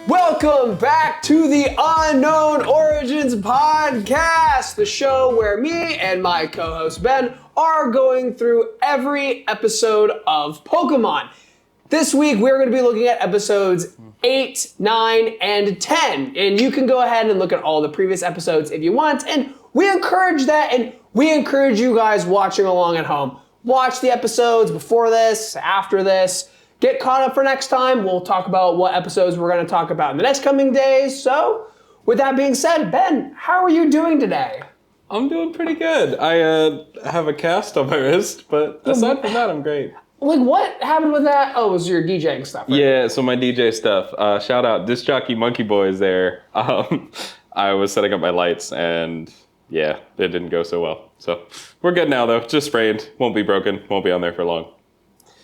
Welcome back to the Unown Origins podcast, the show where me and my co-host Ben are going through every episode of Pokemon. This week we're going to be looking at episodes 8, 9, and 10. And you can go ahead and look at all the previous episodes if you want. And we encourage that, and we encourage you guys watching along at home. Watch the episodes before this, after this. Get caught up for next time. We'll talk about what episodes we're going to talk about in the next coming days. So, with that being said, Ben, how are you doing today? I'm doing pretty good. I have a cast on my wrist, but aside from that, I'm great. Like, what happened with that? Oh, it was your DJing stuff, right? Yeah, so my DJ stuff. Shout out Discjockeymonkeyboys there. I was setting up my lights, and yeah, it didn't go so well. So, we're good now, though. Just sprained. Won't be broken. Won't be on there for long.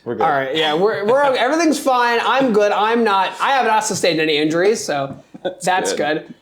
We're good. All right, yeah, we're okay. Everything's fine. I'm good. I have not sustained any injuries, so that's good.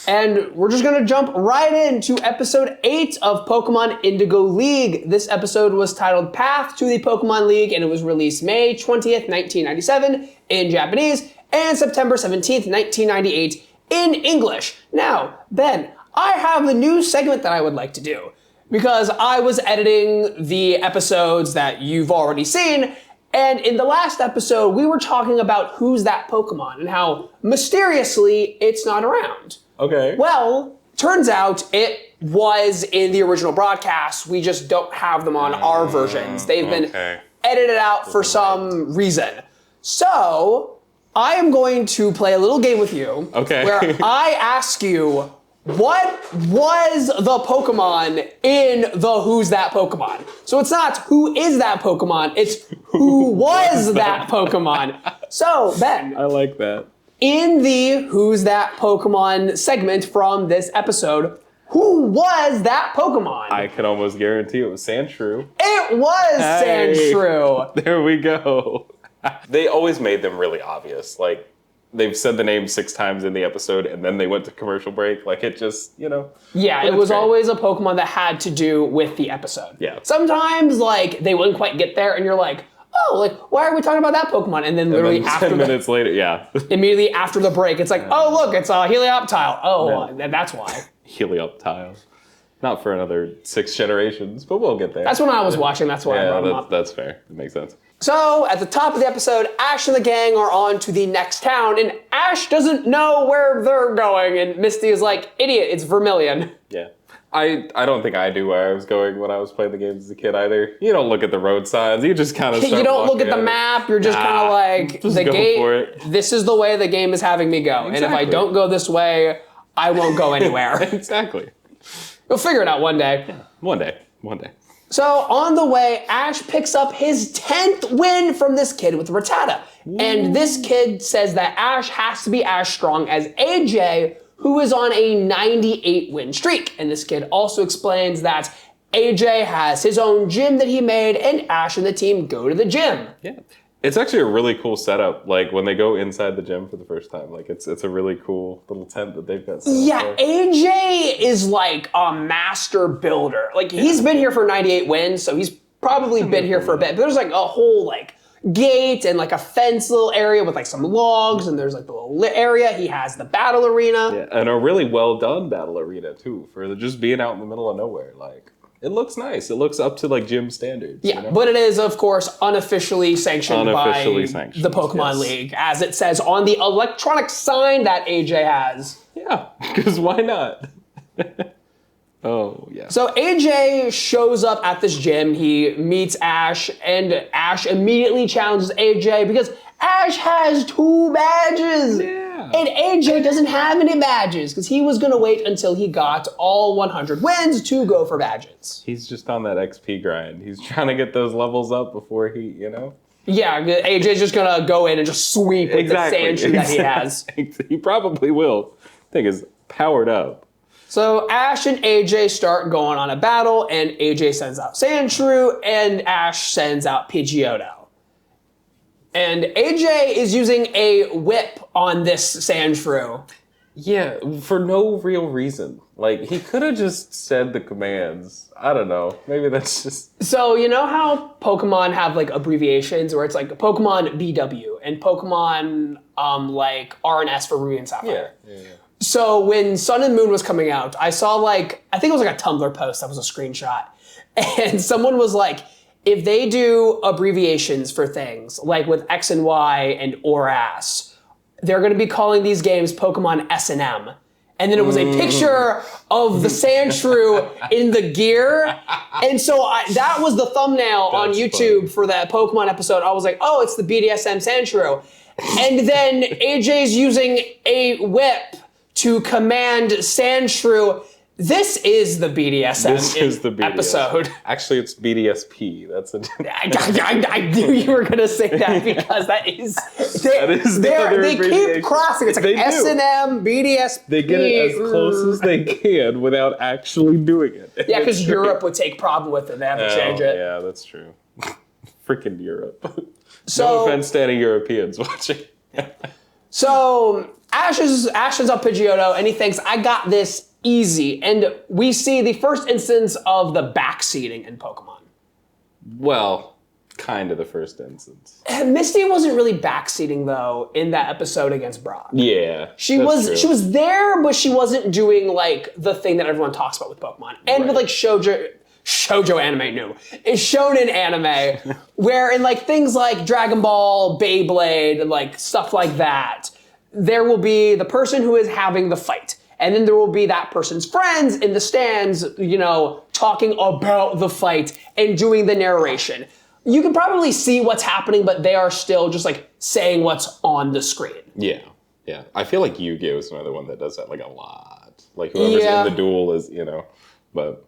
And we're just gonna jump right into episode 8 of Pokemon Indigo League. This episode was titled Path to the Pokemon League, and it was released May 20th, 1997 in Japanese, and September 17th, 1998 in English. Now, Ben, I have the new segment that I would like to do, because I was editing the episodes that you've already seen. And in the last episode, we were talking about who's that Pokemon and how mysteriously it's not around. Okay. Well, turns out it was in the original broadcast. We just don't have them on our versions. They've been edited out for some reason. So I am going to play a little game with you. Okay. Where I ask you, what was the Pokemon in the Who's That Pokemon? So it's not who is that Pokemon, it's who was that Pokemon. So, Ben. I like that. In the Who's That Pokemon segment from this episode, who was that Pokemon? I can almost guarantee it was Sandshrew. It was Sandshrew. There we go. They always made them really obvious. Like, they've said the name 6 times in the episode, and then they went to commercial break. Like, it just, you know. Yeah, it was always a Pokemon that had to do with the episode. Yeah. Sometimes, like, they wouldn't quite get there, and you're like, oh, like, why are we talking about that Pokemon? And then literally and then after 10 minutes later, yeah. Immediately after the break, it's like, oh, look, it's a Helioptile. Oh, that's why. Helioptile. Not for another 6 generations, but we'll get there. That's when I was watching, that's why I brought them up. That's fair. It makes sense. So, at the top of the episode, Ash and the gang are on to the next town, and Ash doesn't know where they're going, and Misty is like, idiot, it's Vermilion. Yeah. I don't think I knew where I was going when I was playing the games as a kid either. You don't look at the road signs, you just kind of start You don't look at the it. map, you're just kind of like, just the go game, for it. This is the way the game is having me go, and if I don't go this way, I won't go anywhere. Exactly. You'll figure it out one day. Yeah. One day. So on the way, Ash picks up his 10th win from this kid with Rattata. And this kid says that Ash has to be as strong as AJ, who is on a 98 win streak. And this kid also explains that AJ has his own gym that he made, and Ash and the team go to the gym. Yeah. It's actually a really cool setup. Like when they go inside the gym for the first time, like it's a really cool little tent that they've got set up there. AJ is like a master builder. Like he's been here for 98 wins, so he's probably been here for a bit. But there's like a whole like gate and like a fence little area with like some logs, and there's like the little area. He has the battle arena. Yeah, and a really well done battle arena too, for just being out in the middle of nowhere. Like it looks nice. It looks up to like gym standards. Yeah, you know? But it is, of course, unofficially sanctioned by the Pokemon League, as it says on the electronic sign that AJ has. Yeah, because why not? Oh, yeah. So AJ shows up at this gym. He meets Ash, and Ash immediately challenges AJ because Ash has 2 badges. Yeah. And AJ doesn't have any badges because he was going to wait until he got all 100 wins to go for badges. He's just on that XP grind. He's trying to get those levels up before he, you know? Yeah, AJ's just going to go in and just sweep with the Sandshrew that he has. He probably will. Thing is powered up. So Ash and AJ start going on a battle, and AJ sends out Sandshrew, and Ash sends out Pidgeotto. And AJ is using a whip on this Sandshrew. Yeah, for no real reason. Like, he could have just said the commands. I don't know. Maybe that's just... So, you know how Pokemon have, like, abbreviations where it's, like, Pokemon BW and Pokemon, like, RNS for Ruby and Sapphire? Yeah. So, when Sun and Moon was coming out, I saw, like, I think it was, like, a Tumblr post that was a screenshot. And someone was like, if they do abbreviations for things, like with X and Y and OR-AS, they're going to be calling these games Pokemon S&M. And then it was a picture of the Sandshrew in the gear. And so that was the thumbnail on YouTube for that Pokemon episode. I was like, oh, it's the BDSM Sandshrew. And then AJ's using a whip to command Sandshrew. This is the BDSM episode. Actually, it's BDSP. That's a... I knew you were going to say that because that is... They keep crossing. It's like S&M, BDSP. They get it as close as they can without actually doing it. Yeah, because Europe would take problem with it. They have to change it. Yeah, that's true. Freaking Europe. So, no offense to any Europeans watching. So Ash sends up Pidgeotto, and he thinks, I got this easy. And we see the first instance of the backseating in Pokemon. Well, kind of the first instance. Misty wasn't really backseating, though, in that episode against Brock. Yeah, She was there, but she wasn't doing, like, the thing that everyone talks about with Pokemon. And with, like, shoujo anime, no. It's shonen anime, where in, like, things like Dragon Ball, Beyblade, and, like, stuff like that, there will be the person who is having the fight. And then there will be that person's friends in the stands, you know, talking about the fight and doing the narration. You can probably see what's happening, but they are still just, like, saying what's on the screen. Yeah. I feel like Yu-Gi-Oh! Is another one that does that, like, a lot. Like, whoever's in the duel is, you know, but...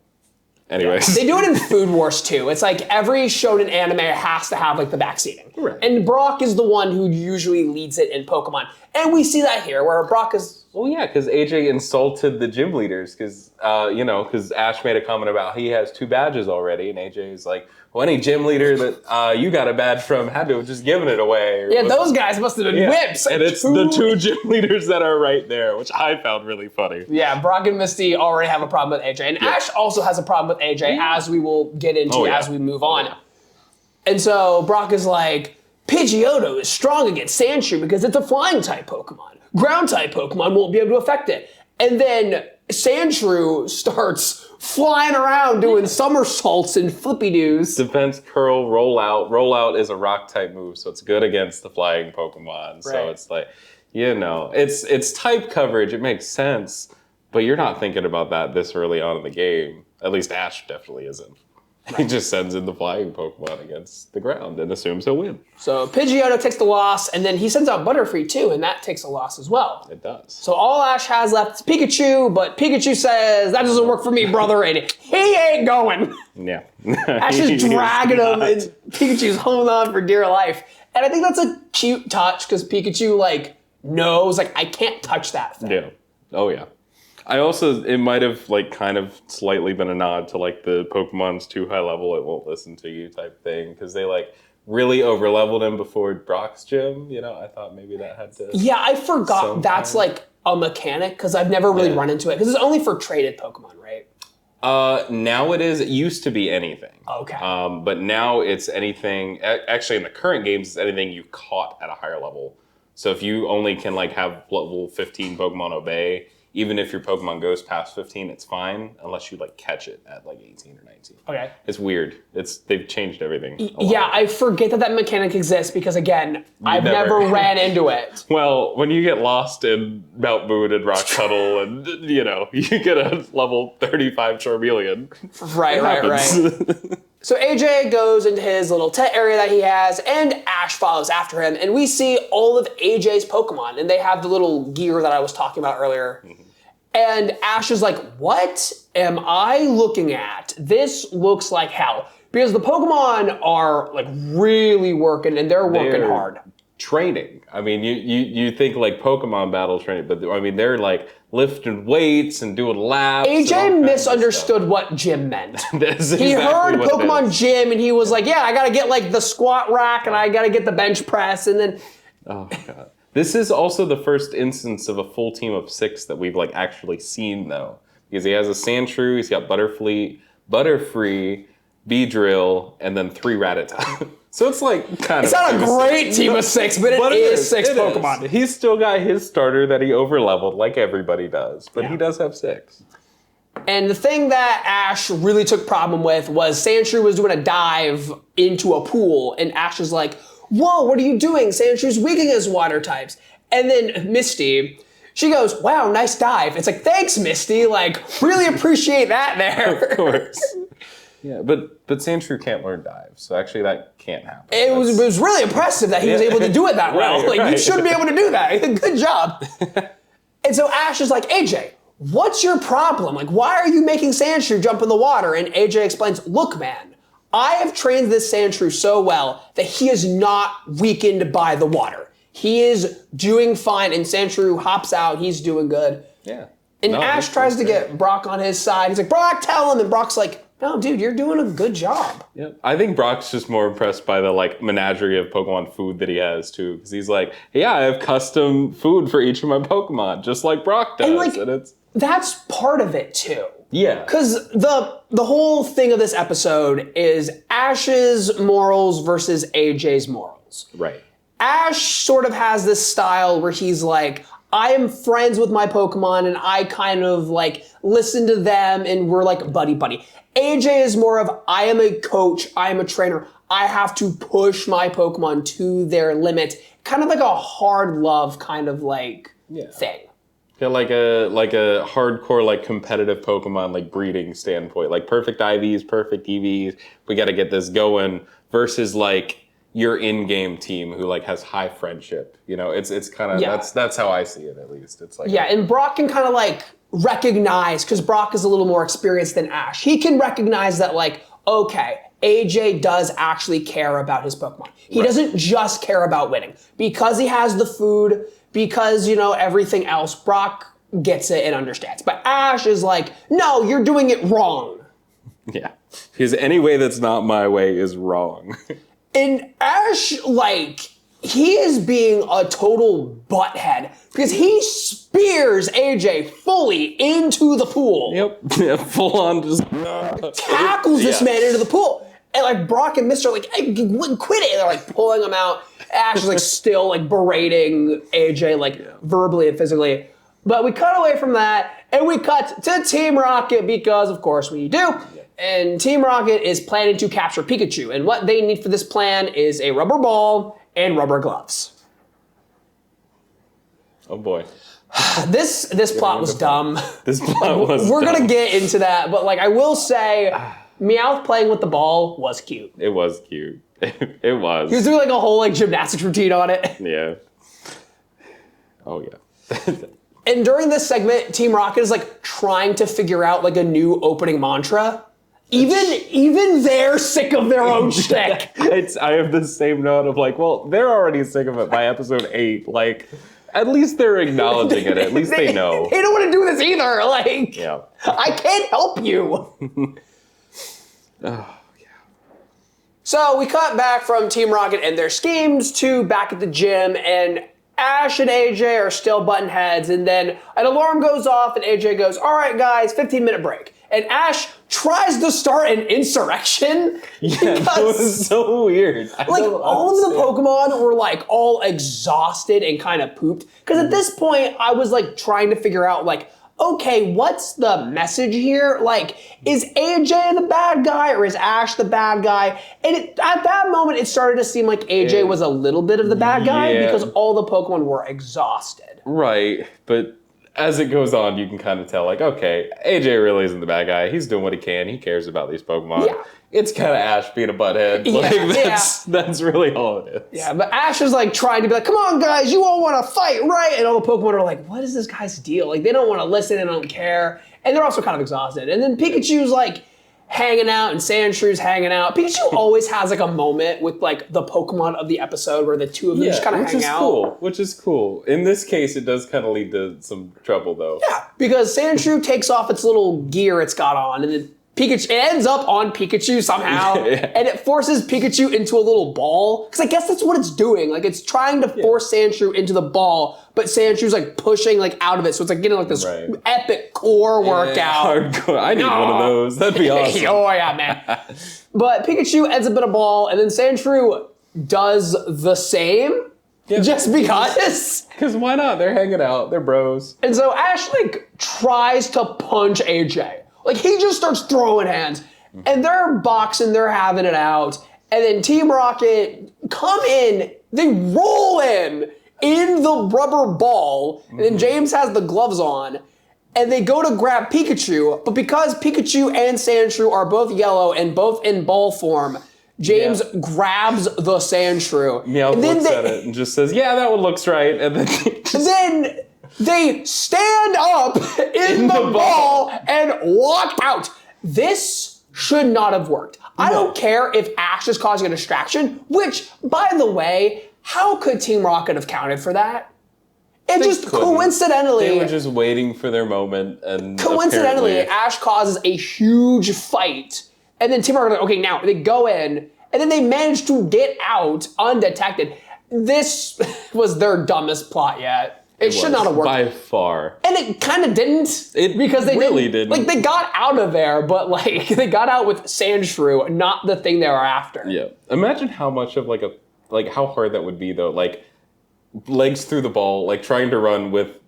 Anyways. They do it in Food Wars too. It's like every shonen anime has to have like the backseating. Right. And Brock is the one who usually leads it in Pokemon. And we see that here where Brock is... Well, yeah, because AJ insulted the gym leaders because, because Ash made a comment about he has 2 badges already. And AJ is like, well, any gym leader that you got a badge from had to have just given it away. Yeah, those guys must have been whips. And it's the 2 gym leaders that are right there, which I found really funny. Yeah, Brock and Misty already have a problem with AJ. And Ash also has a problem with AJ, as we will get into as we move on. Yeah. And so Brock is like, Pidgeotto is strong against Sandshrew because it's a flying type Pokemon. Ground type Pokemon won't be able to affect it. And then Sandshrew starts flying around doing somersaults and flippy-doos. Defense, curl, roll out. Roll out is a rock type move, so it's good against the flying Pokemon. Right. So it's like, it's type coverage. It makes sense, but you're not thinking about that this early on in the game. At least Ash definitely isn't. Right. He just sends in the flying Pokemon against the ground and assumes he'll win. So Pidgeotto takes the loss, and then he sends out Butterfree too, and that takes a loss as well. It does. So all Ash has left is Pikachu, but Pikachu says, that doesn't work for me, brother, and he ain't going. Yeah. Ash is dragging him, and Pikachu's holding on for dear life. And I think that's a cute touch, because Pikachu, like, knows, like, I can't touch that thing. Yeah. Oh, yeah. It might have, like, kind of slightly been a nod to, like, the Pokemon's too high level, it won't listen to you type thing, because they, like, really over-leveled him before Brock's gym, I thought maybe that had to... Yeah, I forgot that's, like, a mechanic, because I've never really run into it, because it's only for traded Pokemon, right? Now it is. It used to be anything. Okay. But now it's anything... Actually, in the current games, it's anything you caught at a higher level. So if you only can, like, have level 15 Pokemon obey... Even if your Pokemon goes past 15, it's fine, unless you, like, catch it at, like, 18 or 19. Okay. It's weird. They've changed everything. Yeah, I forget that mechanic exists because, again, I've never ran into it. Well, when you get lost in Mount Moon and Rock Tunnel and, you get a level 35 Charmeleon. Right. So AJ goes into his little tent area that he has, and Ash follows after him, and we see all of AJ's Pokemon, and they have the little gear that I was talking about earlier. Mm-hmm. And Ash is like, what am I looking at? This looks like hell. Because the Pokemon are, like, really working, and they're working hard. Training. I mean, you think, like, Pokemon battle training, but, I mean, they're, like, lifting weights and doing laps. AJ misunderstood what gym meant. He heard Pokemon gym, and he was like, yeah, I gotta get, like, the squat rack, and I gotta get the bench press, and then... Oh, God. This is also the first instance of a full team of 6 that we've like actually seen though. Because he has a Sandshrew, he's got Butterfree, Beedrill, and then 3 Rattata. So it's like kind of... It's not a great team of 6, but it is 6 Pokemon. He's still got his starter that he overleveled like everybody does. But he does have 6. And the thing that Ash really took problem with was Sandshrew was doing a dive into a pool, and Ash was like, whoa, what are you doing? Sandshrew's weak against water types. And then Misty, she goes, wow, nice dive. It's like, thanks, Misty. Like, really appreciate that there. Of course. Yeah, but Sandshrew can't learn dives, so actually that can't happen. It was really impressive that he was able to do it that well. Like, you should be able to do that. Good job. And so Ash is like, AJ, what's your problem? Like, why are you making Sandshrew jump in the water? And AJ explains, look, man, I have trained this Sandshrew so well that he is not weakened by the water. He is doing fine, and Sandshrew hops out. He's doing good. Yeah. And Ash tries to get Brock on his side. He's like, Brock, tell him. And Brock's like, no, dude, you're doing a good job. Yep. I think Brock's just more impressed by the like menagerie of Pokemon food that he has too. Because he's like, yeah, I have custom food for each of my Pokemon, just like Brock does. And like, that's part of it too. Yeah. Because the whole thing of this episode is Ash's morals versus AJ's morals. Right. Ash sort of has this style where he's like, I am friends with my Pokemon and I kind of like listen to them and we're like buddy-buddy. AJ is more of, I am a coach, I am a trainer, I have to push my Pokemon to their limit. Kind of like a hard love kind of like thing. Yeah, like a hardcore like competitive Pokemon like breeding standpoint, like perfect IVs, perfect EVs. We got to get this going versus like your in-game team who like has high friendship. You know, it's kind of that's how I see it at least. It's like and Brock can kind of like recognize, because Brock is a little more experienced than Ash. He can recognize that like, okay, AJ does actually care about his Pokemon. He doesn't just care about winning because he has the food. Because, you know, everything else, Brock gets it and understands. But Ash is like, no, you're doing it wrong. Yeah. Because any way that's not my way is wrong. And Ash, like, he is being a total butthead because he spears AJ fully into the pool. Yep. Yeah, full on just tackles this man into the pool. And like Brock and Mister are like, hey, quit it. And they're like pulling him out. Ash is like still like berating AJ like verbally and physically. But we cut away from that and we cut to Team Rocket because of course we do. And Team Rocket is planning to capture Pikachu. And what they need for this plan is a rubber ball and rubber gloves. Oh boy. This plot was dumb. This plot was We're dumb. gonna get into that, but like I will say Meowth playing with the ball was cute. It was cute. It was. He was doing like a whole like gymnastics routine on it. Yeah. Oh yeah. And during this segment, Team Rocket is like trying to figure out like a new opening mantra. Even they're sick of their own shtick. I have the same note of like, well, they're already sick of it by episode 8. Like, at least they're acknowledging it. At least they know. They don't want to do this either. Like, yeah. I can't help you. Oh, yeah. So we cut back from Team Rocket and their schemes to back at the gym, and Ash and AJ are still butting heads, and then an alarm goes off and AJ goes, all right, guys, 15-minute break. And Ash tries to start an insurrection. Yeah, that was so weird. Like, all of the Pokemon were, like, all exhausted and kind of pooped. Because at this point, I was, like, trying to figure out, like, okay, what's the message here? Like, is AJ the bad guy or is Ash the bad guy? And at that moment, it started to seem like AJ was a little bit of the bad guy because all the Pokemon were exhausted. Right, but as it goes on, you can kind of tell, like, okay, AJ really isn't the bad guy. He's doing what he can. He cares about these Pokemon. Yeah. It's kind of Ash being a butthead. That's really all it is. Yeah, but Ash is like trying to be like, come on, guys, you all want to fight, right? And all the Pokemon are like, what is this guy's deal? Like, they don't want to listen and don't care. And they're also kind of exhausted. And then Pikachu's like hanging out and Sandshrew's hanging out. Pikachu always has like a moment with like the Pokemon of the episode where the two of them just kind of hang out. Which is cool. In this case, it does kind of lead to some trouble though. Yeah, because Sandshrew takes off its little gear it's got on and then Pikachu, it ends up on Pikachu somehow, and it forces Pikachu into a little ball. Because I guess that's what it's doing. Like, it's trying to force Sandshrew into the ball, but Sandshrew's like pushing like out of it. So it's like getting like this epic core workout. Hardcore. I need one of those. That'd be awesome. Oh yeah, man. But Pikachu ends up in a ball, and then Sandshrew does the same. Yeah. Just because. Because why not? They're hanging out. They're bros. And so Ash like tries to punch AJ. Like, he just starts throwing hands. And they're boxing, they're having it out. And then Team Rocket come in, they roll in the rubber ball. And then James has the gloves on. And they go to grab Pikachu. But because Pikachu and Sandshrew are both yellow and both in ball form, James grabs the Sandshrew. Meowth looks at it and just says, yeah, that one looks right. And then they stand up in the ball and walk out. This should not have worked. I don't care if Ash is causing a distraction, which, by the way, how could Team Rocket have counted for that? It just coincidentally... They were just waiting for their moment, and coincidentally, Ash causes a huge fight, and then Team Rocket, okay, now they go in, and then they manage to get out undetected. This was their dumbest plot yet. It should not have worked. By far. And it kind of didn't. Because they really didn't. Like, they got out of there, but, like, they got out with Sandshrew, not the thing they were after. Yeah. Imagine how much of, how hard that would be, though. Like, legs through the ball, like, trying to run with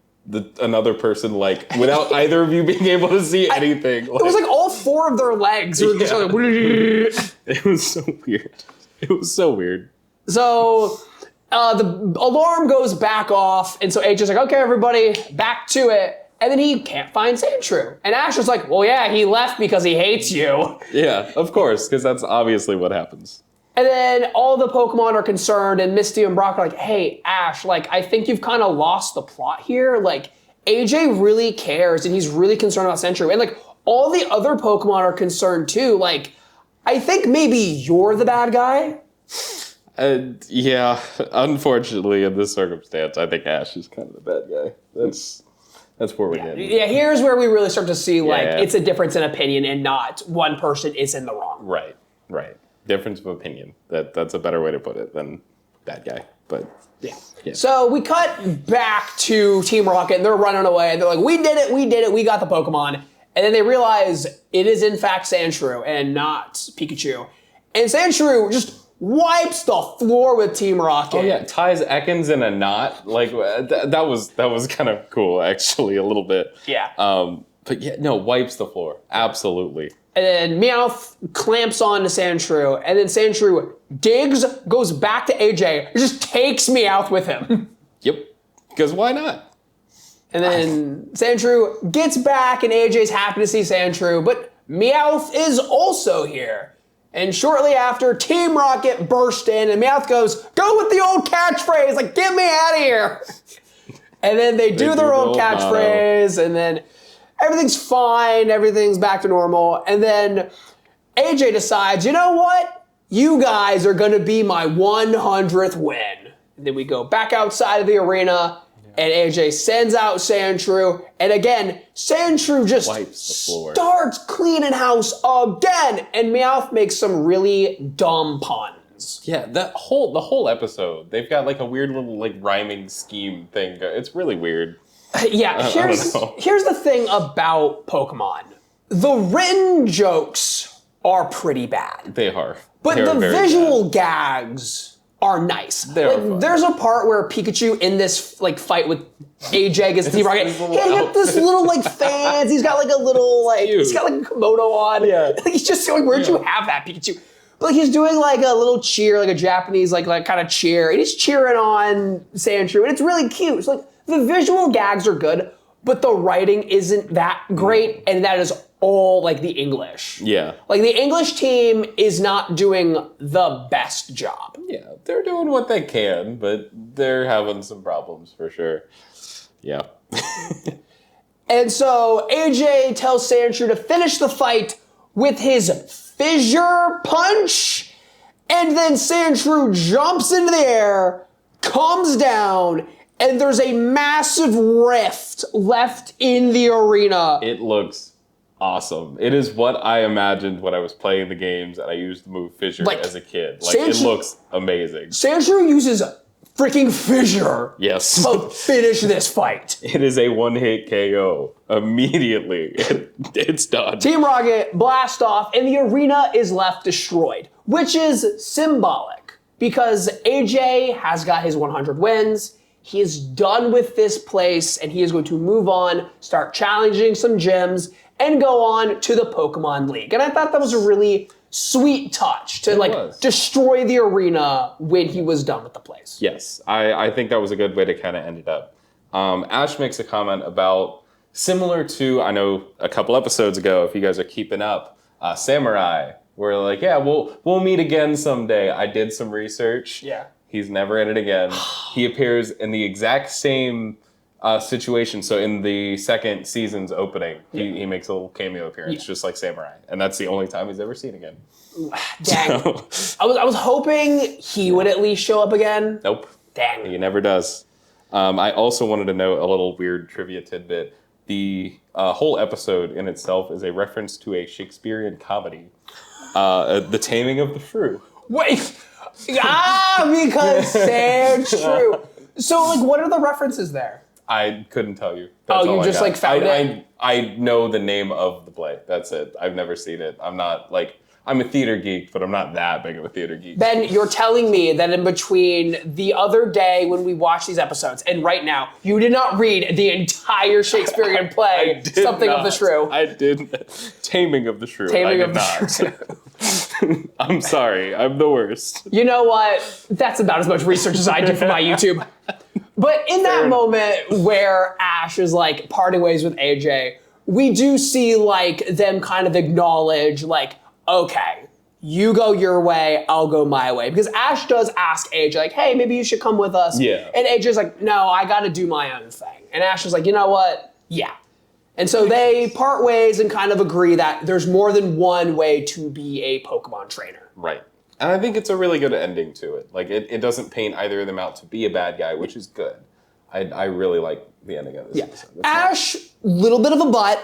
another person, like, without either of you being able to see anything. It was, like, all four of their legs were just like... It was so weird. It was so weird. So... the alarm goes back off, and so AJ's like, okay, everybody, back to it. And then he can't find Sandshrew. And Ash is like, well, yeah, he left because he hates you. Yeah, of course, because that's obviously what happens. And then all the Pokemon are concerned, and Misty and Brock are like, hey, Ash, like, I think you've kind of lost the plot here. Like, AJ really cares, and he's really concerned about Sandshrew. And, like, all the other Pokemon are concerned, too. Like, I think maybe you're the bad guy. Yeah, unfortunately, in this circumstance, I think Ash is kind of the bad guy. That's where we're getting. Yeah, here's where we really start to see, it's a difference in opinion and not one person is in the wrong. Right. Difference of opinion. That's a better way to put it than bad guy. But yeah. So we cut back to Team Rocket, and they're running away. They're like, we did it, we got the Pokemon. And then they realize it is, in fact, Sandshrew and not Pikachu. And Sandshrew just wipes the floor with Team Rocket. Oh yeah, ties Ekans in a knot. Like that was kind of cool, actually, a little bit. Yeah. But yeah, no, wipes the floor. Absolutely. And then Meowth clamps on to Sandshrew, and then Sandshrew digs, goes back to AJ, and just takes Meowth with him. Yep. Because why not? And then Sandshrew gets back, and AJ's happy to see Sandshrew, but Meowth is also here. And shortly after, Team Rocket burst in, and Meowth goes, go with the old catchphrase, like, get me out of here. And then they do their old catchphrase, and then everything's fine, everything's back to normal. And then AJ decides, you know what? You guys are going to be my 100th win. And then we go back outside of the arena, and AJ sends out Sandshrew, and again, Sandshrew just starts cleaning house again, and Meowth makes some really dumb puns. Yeah, the whole episode, they've got like a weird little like rhyming scheme thing. It's really weird. Yeah, here's the thing about Pokemon. The written jokes are pretty bad. They are. But the visual gags are nice. There's a part where Pikachu in this like fight with AJ against Team Rocket, he got this little like fans. He's got like a little like he's got like a kimono on. Yeah, he's just like, where'd you have that, Pikachu? But like, he's doing like a little cheer, like a Japanese like kind of cheer, and he's cheering on Sandshrew, and it's really cute. So like the visual gags are good, but the writing isn't that great, and that is all like the English. Yeah. Like the English team is not doing the best job. Yeah, they're doing what they can, but they're having some problems for sure. Yeah. And so AJ tells Sandshrew to finish the fight with his fissure punch, and then Sandshrew jumps into the air, comes down, and there's a massive rift left in the arena. It looks awesome. It is what I imagined when I was playing the games and I used the move Fissure Like, as a kid. Like, it looks amazing. Sandshrew uses freaking Fissure Yes. to finish this fight. It is a one-hit KO. Immediately. It's done. Team Rocket blast off, and the arena is left destroyed, which is symbolic because AJ has got his 100 wins. He is done with this place, and he is going to move on, start challenging some gyms, and go on to the Pokemon League. And I thought that was a really sweet touch to destroy the arena when he was done with the place. Yes, I think that was a good way to kind of end it up. Ash makes a comment about, similar to, I know a couple episodes ago, if you guys are keeping up, Samurai. We're like, yeah, we'll meet again someday. I did some research. Yeah. He's never in it again. He appears in the exact same situation. So in the second season's opening, he makes a little cameo appearance, just like Samurai. And that's the only time he's ever seen again. Dang. So, I was hoping he would at least show up again. Nope. Dang. He never does. I also wanted to note a little weird trivia tidbit. The whole episode in itself is a reference to a Shakespearean comedy, The Taming of the Shrew. Wait. Because Sandshrew. So, like, what are the references there? I couldn't tell you. That's you just like found it? I know the name of the play. That's it. I've never seen it. I'm not like, I'm a theater geek, but I'm not that big of a theater geek. Then you're telling me that in between the other day when we watched these episodes and right now, you did not read the entire Shakespearean play, Something of the Shrew. I did. Taming of the Shrew. Taming of the Shrew. I'm sorry. I'm the worst. You know what? That's about as much research as I do for my YouTube. But in that moment where Ash is like parting ways with AJ, we do see like them kind of acknowledge like, okay, you go your way, I'll go my way. Because Ash does ask AJ like, hey, maybe you should come with us. Yeah. And AJ's like, no, I got to do my own thing. And Ash is like, you know what? Yeah. And so they part ways and kind of agree that there's more than one way to be a Pokemon trainer. Right. And I think it's a really good ending to it. Like, it doesn't paint either of them out to be a bad guy, which is good. I really like the ending of this episode. Ash, little bit of a butt,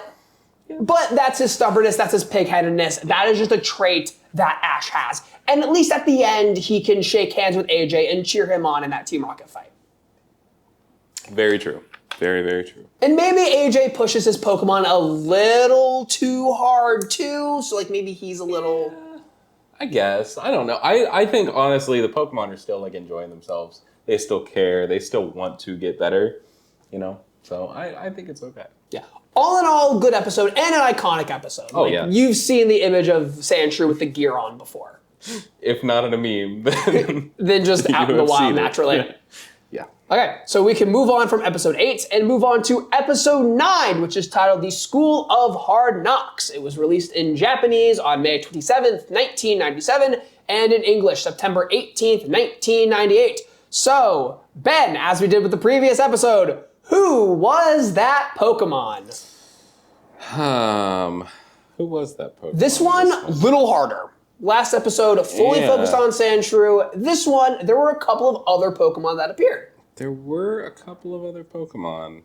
but that's his stubbornness, that's his pig-headedness. That is just a trait that Ash has. And at least at the end, he can shake hands with AJ and cheer him on in that Team Rocket fight. Very true. Very, very true. And maybe AJ pushes his Pokemon a little too hard, too. So, like, maybe he's a little... I guess. I don't know. I think, honestly, the Pokemon are still, like, enjoying themselves. They still care. They still want to get better, you know? So I think it's okay. Yeah. All in all, good episode and an iconic episode. Oh, yeah. You've seen the image of Sandshrew with the gear on before. If not in a meme, then just out in the wild, naturally. Yeah. Okay, so we can move on from episode 8 and move on to episode 9, which is titled The School of Hard Knocks. It was released in Japanese on May 27th, 1997, and in English, September 18th, 1998. So, Ben, as we did with the previous episode, who was that Pokemon? Who was that Pokemon? This one, little harder. Last episode, fully focused on Sandshrew. This one, there were a couple of other Pokemon that appeared. There were a couple of other Pokemon.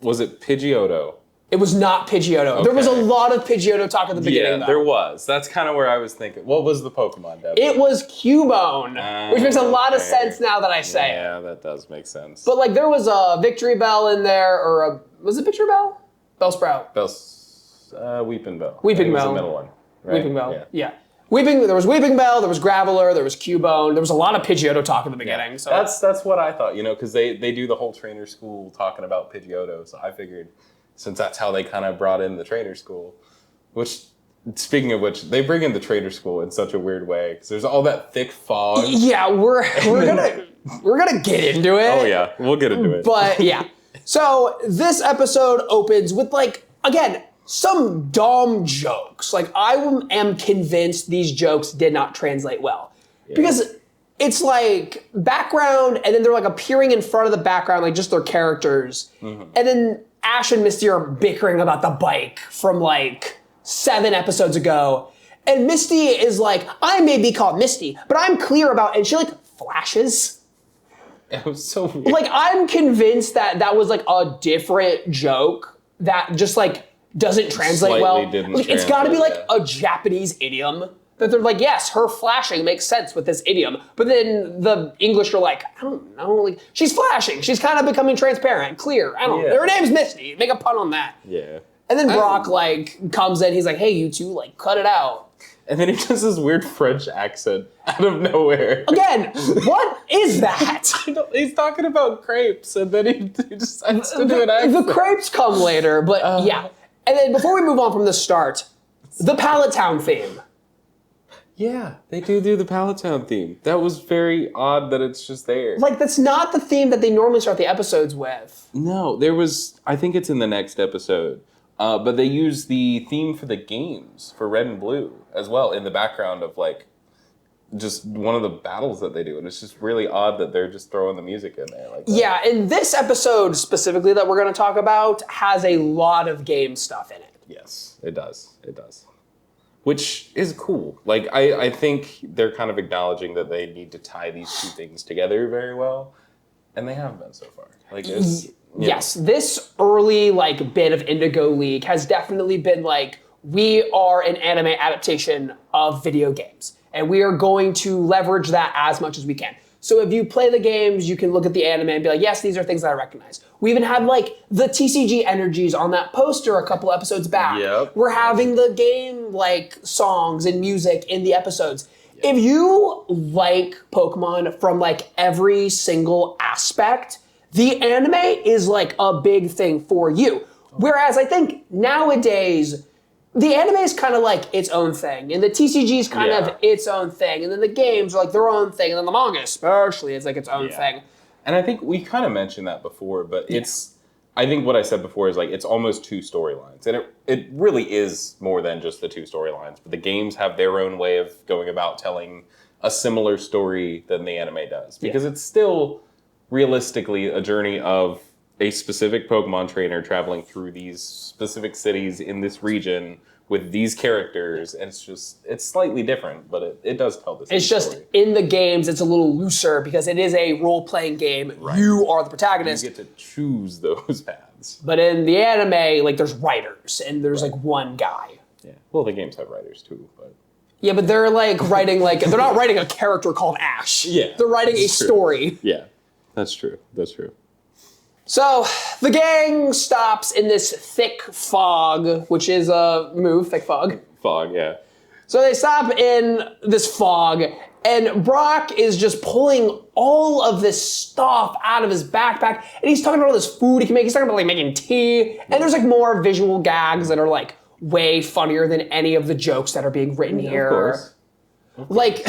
Was it Pidgeotto? It was not Pidgeotto. Okay. There was a lot of Pidgeotto talk at the beginning, though. There was. That's kind of where I was thinking. What was the Pokemon, Devon? It was Cubone, which makes a lot of sense now that I say it. Yeah, that does make sense. But, like, there was a Victory Bell in there, or a... Was it Victory Bell? Bellsprout. Weeping Bell. Weeping Bell. Was the middle one, right? Weeping Bell, yeah. There was Weeping Bell, there was Graveler, there was Cubone, there was a lot of Pidgeotto talk in the beginning. So that's what I thought, you know, because they do the whole trainer school talking about Pidgeotto, so I figured since that's how they kind of brought in the trainer school, which, speaking of which, they bring in the trainer school in such a weird way, because there's all that thick fog. Yeah, we're gonna get into it. Oh yeah, we'll get into it. But yeah, so this episode opens with, like, again, some dumb jokes. Like, I am convinced these jokes did not translate well. Yeah. Because it's like background, and then they're like appearing in front of the background, like just their characters. Mm-hmm. And then Ash and Misty are bickering about the bike from like 7 episodes ago. And Misty is like, I may be called Misty, but I'm clear about, and she like flashes. It was so weird. Like, I'm convinced that was like a different joke that just like doesn't translate Slightly well. didn't Like, it's got to be translate, like a Japanese idiom that they're like, yes, her flashing makes sense with this idiom. But then the English are like, I don't know, like, she's flashing. She's kind of becoming transparent, clear. I don't know. Her name's Misty. Make a pun on that. Yeah. And then Brock, like, comes in. He's like, hey, you two, like, cut it out. And then he does this weird French accent out of nowhere. Again, what is that? He's talking about crepes, and then he decides to do an accent. The crepes come later, but yeah. And then before we move on from the start, the Pallet Town theme. Yeah, they do the Pallet Town theme. That was very odd that it's just there. Like, that's not the theme that they normally start the episodes with. No, there was, I think it's in the next episode, but they use the theme for the games, for Red and Blue, as well, in the background of, like, just one of the battles that they do. And it's just really odd that they're just throwing the music in there like that. Yeah, and this episode specifically that we're going to talk about has a lot of game stuff in it. Yes, it does. It does. Which is cool. Like, I think they're kind of acknowledging that they need to tie these two things together very well. And they have been so far. Like, it's... Yes, this early, like, bit of Indigo League has definitely been, like, we are an anime adaptation of video games. And we are going to leverage that as much as we can. So if you play the games, you can look at the anime and be like, yes, these are things that I recognize. We even had, like, the TCG energies on that poster a couple episodes back. Yep. We're having the game, like, songs and music in the episodes. Yep. If you like Pokemon from, like, every single aspect, the anime is, like, a big thing for you. Whereas I think nowadays, the anime is kind of like its own thing, and the TCG is kind of its own thing, and then the games are like their own thing, and then the manga especially is like its own thing. And I think we kind of mentioned that before, but it's, I think what I said before is like, it's almost two storylines, and it really is more than just the two storylines, but the games have their own way of going about telling a similar story than the anime does, because it's still realistically a journey of a specific Pokemon trainer traveling through these specific cities in this region with these characters, and it's slightly different, but it does tell this. It's just, in the games, it's a little looser, because it is a role-playing game. Right. You are the protagonist. You get to choose those paths. But in the anime, like, there's writers, and there's, like, one guy. Yeah, well, the games have writers, too, but... Yeah, but they're, like, writing, like, they're not writing a character called Ash. Yeah. They're writing a story. Yeah, that's true. That's true. So, the gang stops in this thick fog, which is a move, thick fog. Fog, yeah. So they stop in this fog, and Brock is just pulling all of this stuff out of his backpack, and he's talking about all this food he can make. He's talking about, like, making tea, and there's, like, more visual gags that are, like, way funnier than any of the jokes that are being written here. Of course. Like,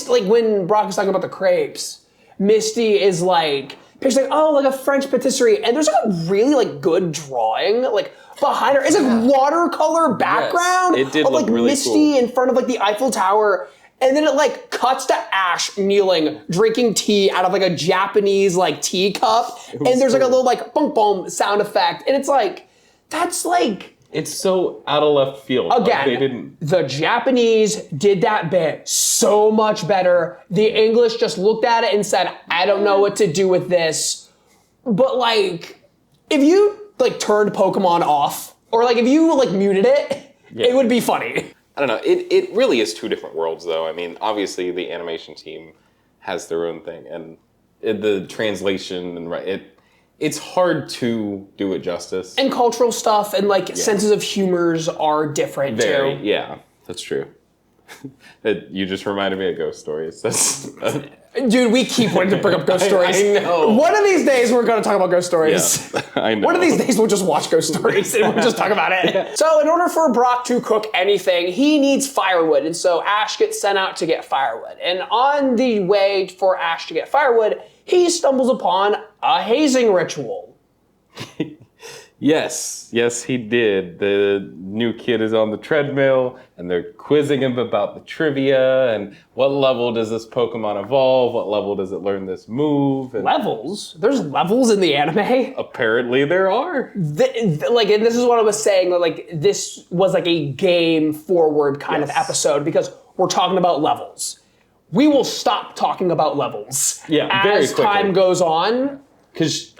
like, when Brock is talking about the crepes, Misty is, like... pictures like, oh, like a French patisserie, and there's like a really like good drawing like behind her. It's like watercolor background it did of look like really Misty cool. in front of like the Eiffel Tower, and then it like cuts to Ash kneeling, drinking tea out of like a Japanese like teacup, and there's like a little like boom boom sound effect, and it's like, that's like... It's so out of left field. Again, the Japanese did that bit so much better. The English just looked at it and said, I don't know what to do with this. But like, if you like turned Pokemon off, or like if you like muted it, it would be funny. I don't know. It really is two different worlds though. I mean, obviously the animation team has their own thing, and the translation and it's hard to do it justice. And cultural stuff and like senses of humors are different too. Yeah, that's true. You just reminded me of Ghost Stories. Dude, we keep wanting to bring up Ghost Stories. I know. One of these days we're going to talk about Ghost Stories. Yeah, I know. One of these days we'll just watch Ghost Stories and we'll just talk about it. Yeah. So in order for Brock to cook anything, he needs firewood. And so Ash gets sent out to get firewood. And on the way for Ash to get firewood, he stumbles upon a hazing ritual. Yes, he did. The new kid is on the treadmill, and they're quizzing him about the trivia, and what level does this Pokemon evolve? What level does it learn this move? And levels? There's levels in the anime? Apparently there are. And this is what I was saying, like, this was like a game-forward kind of episode, because we're talking about levels. We will stop talking about levels very as quickly. time goes on, Because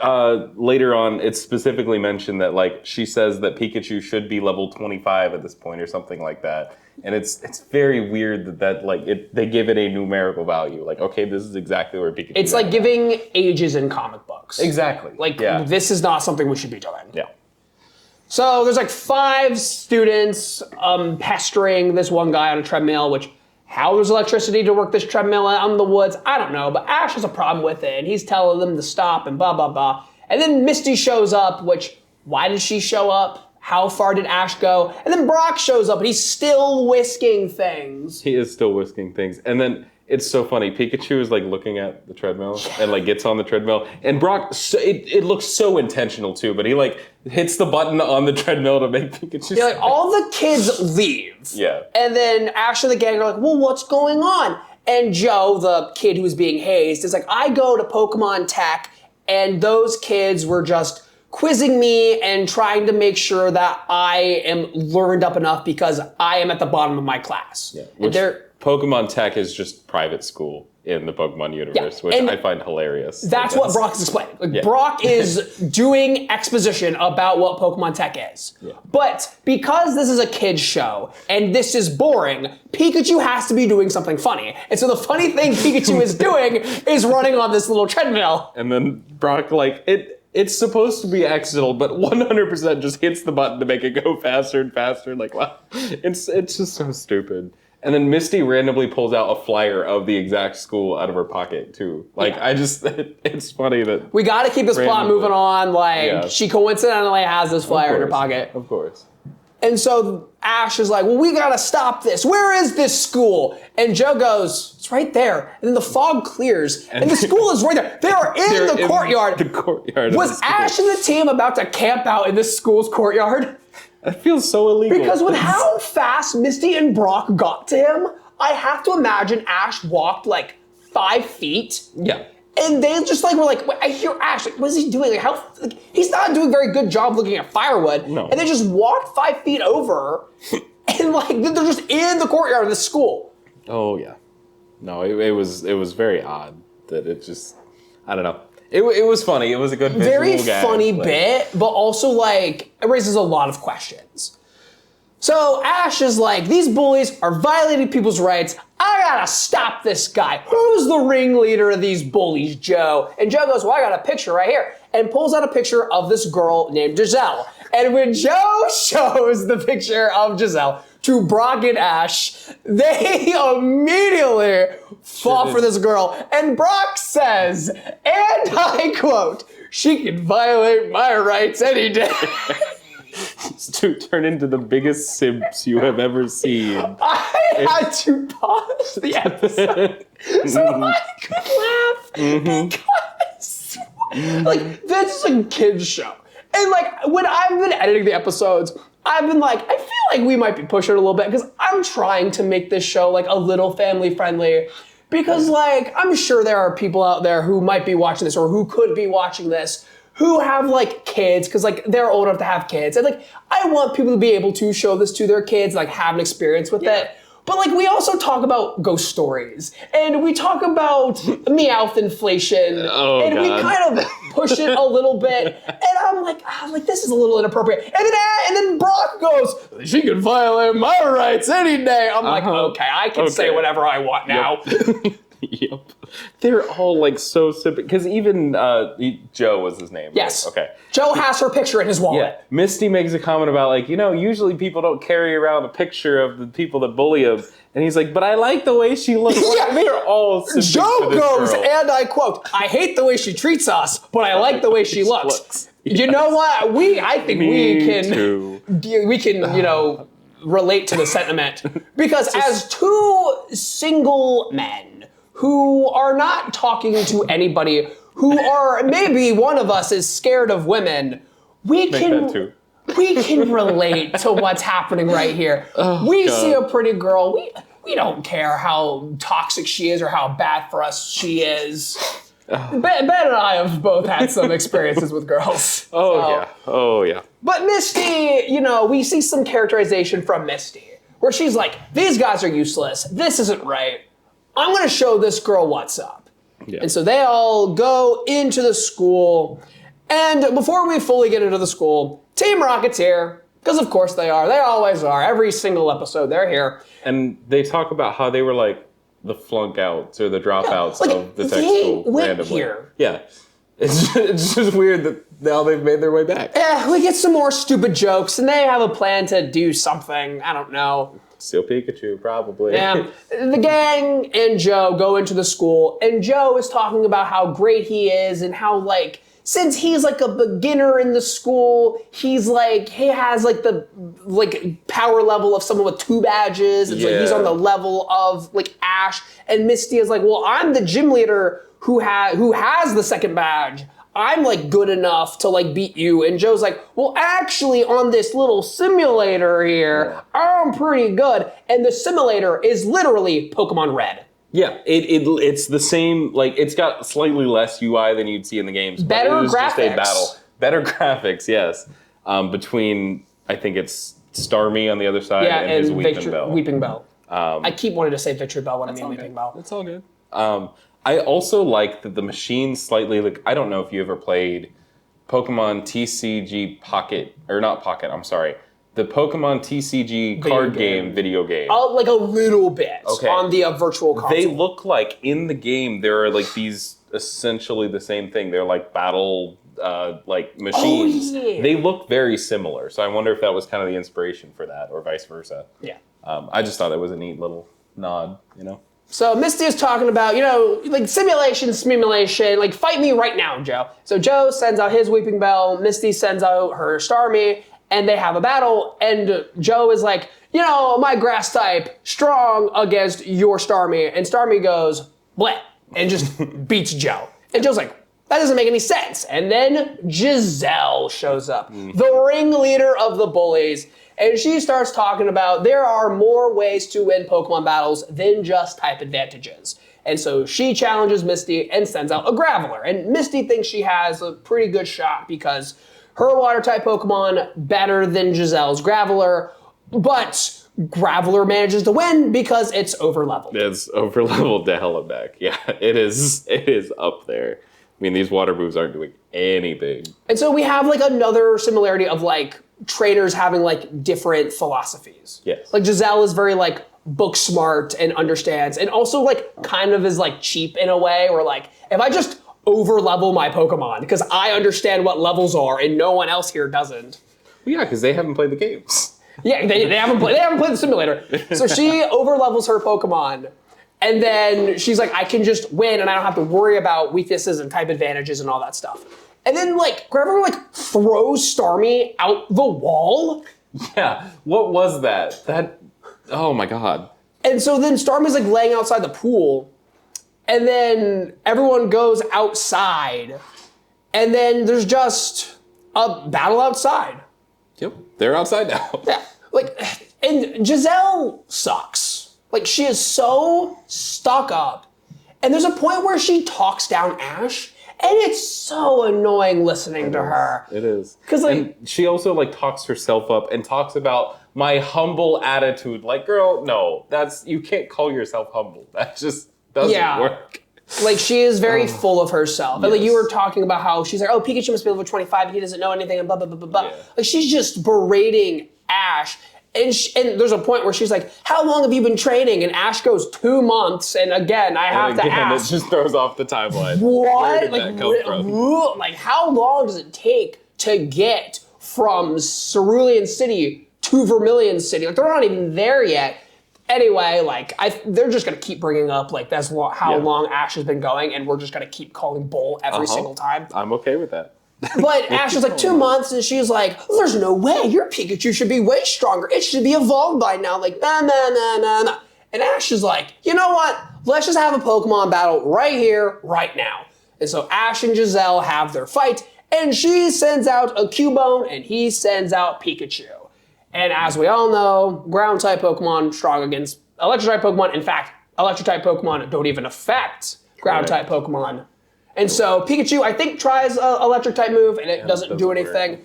later on, it's specifically mentioned that like she says that Pikachu should be level 25 at this point or something like that, and it's very weird that like they give it a numerical value. Like, okay, this is exactly where Pikachu. It's like giving ages in comic books. Exactly. Like this is not something we should be doing. Yeah. So there's like 5 students pestering this one guy on a treadmill, which. How there's electricity to work this treadmill out in the woods, I don't know, but Ash has a problem with it, and he's telling them to stop and blah, blah, blah. And then Misty shows up, which, why did she show up? How far did Ash go? And then Brock shows up, and he's still whisking things. He is still whisking things. And then it's so funny. Pikachu is like looking at the treadmill and like gets on the treadmill. And Brock, it looks so intentional too, but he like hits the button on the treadmill to make Pikachu. Yeah, like all the kids leave. Yeah. And then Ash and the gang are like, well, what's going on? And Joe, the kid who was being hazed, is like, I go to Pokemon Tech, and those kids were just quizzing me and trying to make sure that I am learned up enough because I am at the bottom of my class. Yeah. Which Pokemon Tech is just private school in the Pokemon universe, which I find hilarious. That's what Brock is explaining. Like, Brock is doing exposition about what Pokemon Tech is. Yeah. But because this is a kid's show and this is boring, Pikachu has to be doing something funny. And so the funny thing Pikachu is doing is running on this little treadmill. And then Brock, like, it's supposed to be accidental, but 100% just hits the button to make it go faster and faster. Like, wow. It's just so stupid. And then Misty randomly pulls out a flyer of the exact school out of her pocket, too. Like, it's funny that... We gotta keep this plot moving on. Like, she coincidentally has this flyer in her pocket. Of course. And so Ash is like, well, we gotta stop this. Where is this school? And Joe goes, it's right there. And then the fog clears, and the school is right there. They are in the courtyard. The courtyard. Was Ash and the team about to camp out in this school's courtyard? That feels so illegal. Because with how fast Misty and Brock got to him, I have to imagine Ash walked like 5 feet. Yeah. And they just like were like, I hear Ash, like, what is he doing? Like, he's not doing a very good job looking at firewood. No. And they just walked 5 feet over, and like they're just in the courtyard of the school. Oh yeah. No, it was very odd that it just, I don't know. It was funny. It was a good visual Very gag, funny bit, but also like it raises a lot of questions. So Ash is like, these bullies are violating people's rights. I gotta stop this guy. Who's the ringleader of these bullies, Joe? And Joe goes, well, I got a picture right here. And pulls out a picture of this girl named Giselle. And when Joe shows the picture of Giselle to Brock and Ash, they immediately fall for this girl. And Brock says, and I quote, she can violate my rights any day. To turn into the biggest simps you have ever seen. I had to pause the episode so I could laugh because, like, this is a kid's show. And, like, when I've been editing the episodes, I've been like, I feel like we might be pushing it a little bit because I'm trying to make this show, like, a little family friendly. Because, like, I'm sure there are people out there who might be watching this or who could be watching this who have, like, kids, because, like, they're old enough to have kids. And, like, I want people to be able to show this to their kids, like, have an experience with it. But, like, we also talk about ghost stories. And we talk about Meowth inflation. Oh, and God. we kind of push it a little bit. And I'm like, this is a little inappropriate. And then Brock goes, she can violate my rights any day. I'm like, okay, I can say whatever I want now. Yep. They're all like so simple. Because even Joe was his name. Yes. Right? Okay. Joe has her picture in his wallet. Yeah. Misty makes a comment about like, usually people don't carry around a picture of the people that bully them. And he's like, but I like the way she looks. Yeah. They're all simple. Joe goes, and I quote, I hate the way she treats us, but I like the way she looks. You know what? I think we can, relate to the sentiment. Because as two single men who are not talking to anybody, who are, maybe one of us is scared of women, we can relate to what's happening right here. We see a pretty girl, we don't care how toxic she is or how bad for us she is. Ben and I have both had some experiences with girls. Oh yeah. But Misty, we see some characterization from Misty, where she's like, these guys are useless, this isn't right. I'm gonna show this girl what's up. Yeah. And so they all go into the school. And before we fully get into the school, Team Rocket's here. Because of course they are. They always are. Every single episode, they're here. And they talk about how they were like the flunk outs or the dropouts like, of the tech they school went randomly. here. Yeah. It's just weird that now they've made their way back. Yeah, we get some more stupid jokes, and they have a plan to do something. I don't know. Still Pikachu, probably. Yeah. The gang and Joe go into the school, and Joe is talking about how great he is and how, like, since he's like a beginner in the school, he's like, he has like the power level of someone with 2 badges. It's like he's on the level of like Ash, and Misty is like, well, I'm the gym leader who has the 2nd badge. I'm like good enough to like beat you. And Joe's like, well, actually on this little simulator here, I'm pretty good. And the simulator is literally Pokemon Red. Yeah, it's the same, like, it's got slightly less UI than you'd see in the games. Better but it is graphics. Just a battle. Better graphics, yes. Between, I think it's Starmie on the other side and his Weeping Bell. I keep wanting to say Victory Bell when I mean Weeping Bell. It's all good. I also like that the machine slightly, like, I don't know if you ever played Pokemon TCG Pocket, or not Pocket, I'm sorry. The Pokemon TCG card game video game. Oh, like a little bit on the virtual console. They look like in the game there are like these essentially the same thing. They're like battle like machines. Oh, yeah. They look very similar. So I wonder if that was kind of the inspiration for that or vice versa. Yeah. I just thought it was a neat little nod, you know? So Misty is talking about, you know, like simulation, like fight me right now, Joe. So Joe sends out his Weeping Bell, Misty sends out her Starmie, and they have a battle, and Joe is like, you know, my grass type, strong against your Starmie. And Starmie goes, bleh, and just beats Joe. And Joe's like, that doesn't make any sense. And then Giselle shows up, the ringleader of the bullies. And she starts talking about there are more ways to win Pokemon battles than just type advantages. And so she challenges Misty and sends out a Graveler. And Misty thinks she has a pretty good shot because her water-type Pokemon better than Giselle's Graveler, but Graveler manages to win because it's over-leveled. It's over-leveled to hell and back. Yeah, it is up there. I mean, these water moves aren't doing anything. And so we have like another similarity of like trainers having like different philosophies. Yes. Like Giselle is very like book smart and understands, and also like kind of is like cheap in a way where like, if I just over-level my Pokemon because I understand what levels are and no one else here doesn't. Well, yeah, because they haven't played the games. Yeah, they haven't played the simulator. So she over-levels her Pokemon, and then she's like, I can just win and I don't have to worry about weaknesses and type advantages and all that stuff. And then like Graveler like throws Starmie out the wall. Yeah, what was that? Oh my god. And so then Starmie's like laying outside the pool, and then everyone goes outside, and then there's just a battle outside. Yep, they're outside now. Yeah, like, and Giselle sucks. Like, she is so stuck up, and there's a point where she talks down Ash, and it's so annoying listening to her. It is. Because like, and she also like talks herself up and talks about my humble attitude. Like, girl, no, you can't call yourself humble. That just doesn't work. Like, she is very full of herself. Yes. And like, you were talking about how she's like, oh, Pikachu must be level 25 and he doesn't know anything and blah, blah, blah, blah, blah. Yeah. Like, she's just berating Ash. And there's a point where she's like, how long have you been training? And Ash goes 2 months. And again, I have to ask. It just throws off the timeline. What? Where did that come from? Like, how long does it take to get from Cerulean City to Vermilion City? Like, they're not even there yet. Anyway, like, they're just going to keep bringing up, like, that's how long Ash has been going, and we're just going to keep calling bull every single time. I'm okay with that. But Ash was like 2 months, and she's like, there's no way, your Pikachu should be way stronger. It should be evolved by now. Like, nah, nah, nah, nah, nah. And Ash is like, you know what? Let's just have a Pokemon battle right here, right now. And so Ash and Giselle have their fight, and she sends out a Cubone, and he sends out Pikachu. And as we all know, ground-type Pokemon strong against electric-type Pokemon. In fact, electric-type Pokemon don't even affect ground-type Pokemon. And so Pikachu, I think, tries an electric-type move, and it doesn't do anything. Work.